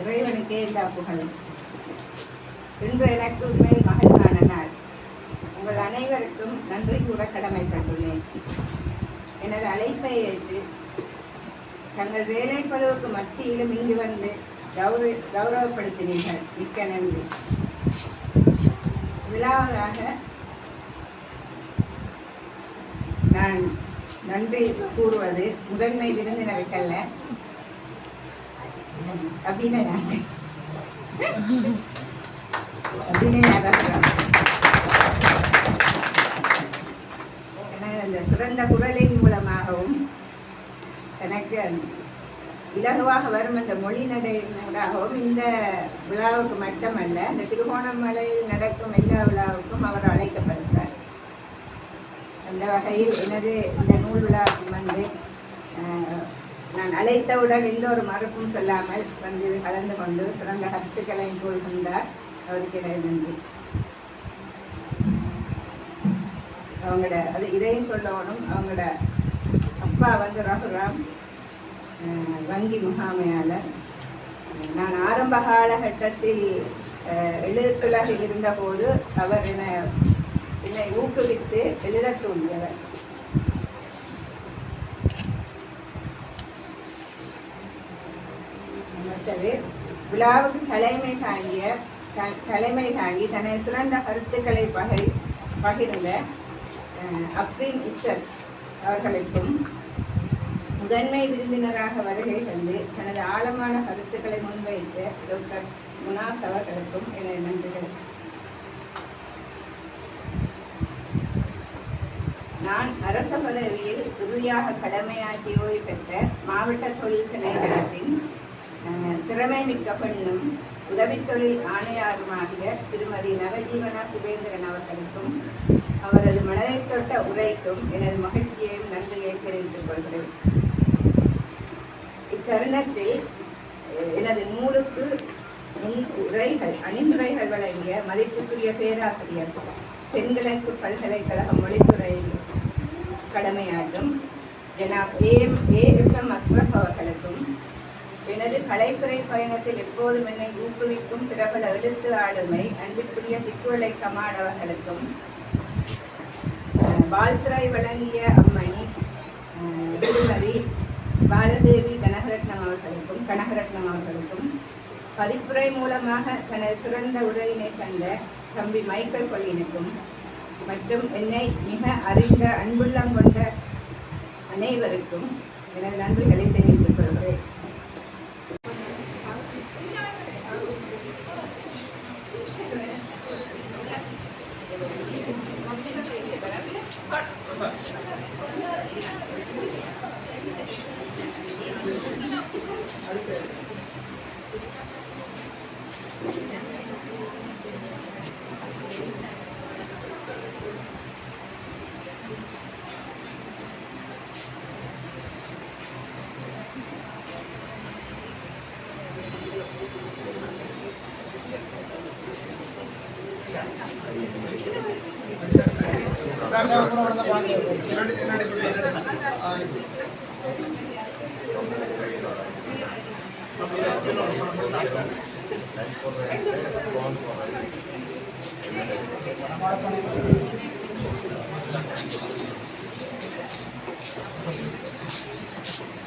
இறைவனுக்கே எல்லா புகழும். இன்று எனக்கு உண்மையில் மகிழ்வான நாள். உங்கள் அனைவருக்கும் நன்றி கூற கடமைப்பட்டுள்ளேன். எனது அழைப்பை ஏற்று தங்கள் வேலைப்பளவுக்கு மத்தியிலும் இங்கு வந்து கௌரவப்படுத்தினீர்கள். மிக்க நன்றி. முதலாவதாக நான் நன்றி கூறுவது முதன்மை விருந்தினருக்கல்ல, அந்த சிறந்த குரலின் மூலமாகவும் எனக்கு இலகுவாக வரும் அந்த மொழி நடையினூடாகவும் இந்த விழாவுக்கு மட்டுமல்ல இந்த திருகோணமலையில் நடக்கும் எல்லா விழாவுக்கும் அவர் அழைக்கப்படுகிறார். அந்த வகையில் எனது இந்த நூல் விழாவுக்கு வந்து நான் அழைத்தவுடன் எந்த ஒரு மறுப்பும் சொல்லாமல் வந்து கலந்து கொண்டு சிறந்த கருத்துக்களை கூறுகின்றார். அவருக்கு எனது நன்றி. அவங்களோட இதையும் சொல்லணும், அவங்களோட அப்பா வந்து ரகுராம் வங்கி முகாமையாளர். நான் ஆரம்ப காலகட்டத்தில் எழுத்துலகில் இருந்தபோது அவர் என்னை ஊக்குவித்து எழுத தூண்டியவர். மற்றது விழாவுக்கு தலைமை தாங்கி தனது சிறந்த கருத்துக்களை பகிர்ந்த அப்ரீன் இஸ்ஸத் அவர்களுக்கும் முதன்மை விருந்தினராக வருகை தந்து தனது ஆழமான கருத்துக்களை முன்வைத்த டாக்டர் முனாஸ் அவர்களுக்கும் எனது நன்றிகள். நான் அரச பதவியில் இறுதியாக கடமையாற்றி ஓய்வு பெற்ற மாவட்ட தொழில் திணைக்களத்தின் திறமை மிக்க பெண்ணும் உதவித்தொழில் ஆணையாளருமாகிய திருமதி நவஜீவனா சுபேந்திரன் அவர்களுக்கும் அவரது மனதை தொட்ட உரைக்கும் எனது மகிழ்ச்சியையும் நன்றியை தெரிவித்துக் கொள்கிறேன். இத்தருணத்தில் எனது நூலுக்கு அணிந்துரைகள் வழங்கிய மதிப்புக்குரிய பேராசிரியர் தென்கிழக்கு பல்கலைக்கழக மொழித்துறையில் கடமையாற்றும் ஜனாப் ஏஎம் அஸ்ரப் அவர்களுக்கும் எனது கலைத்துறை பயணத்தில் எப்போதும் என்னை ஊக்குவிக்கும் பிரபல எழுத்து ஆளுமை அன்பிற்குரிய திக்குவலை கமால் அவர்களுக்கும் வாழ்த்துறை வழங்கிய அம்மணி திருமதி பாலதேவி கனகரட்னம் அவர்களுக்கும் பதிப்புரை மூலமாக தனது சிறந்த உரையினை தந்த தம்பி மைக்கேல் கொள்ளினுக்கும் மற்றும் என்னை மிக அறிந்த அன்புள்ளம் கொண்ட அனைவருக்கும் எனது நன்றிகளை தெரிவித்துக் கொள்கிறேன். Thank you.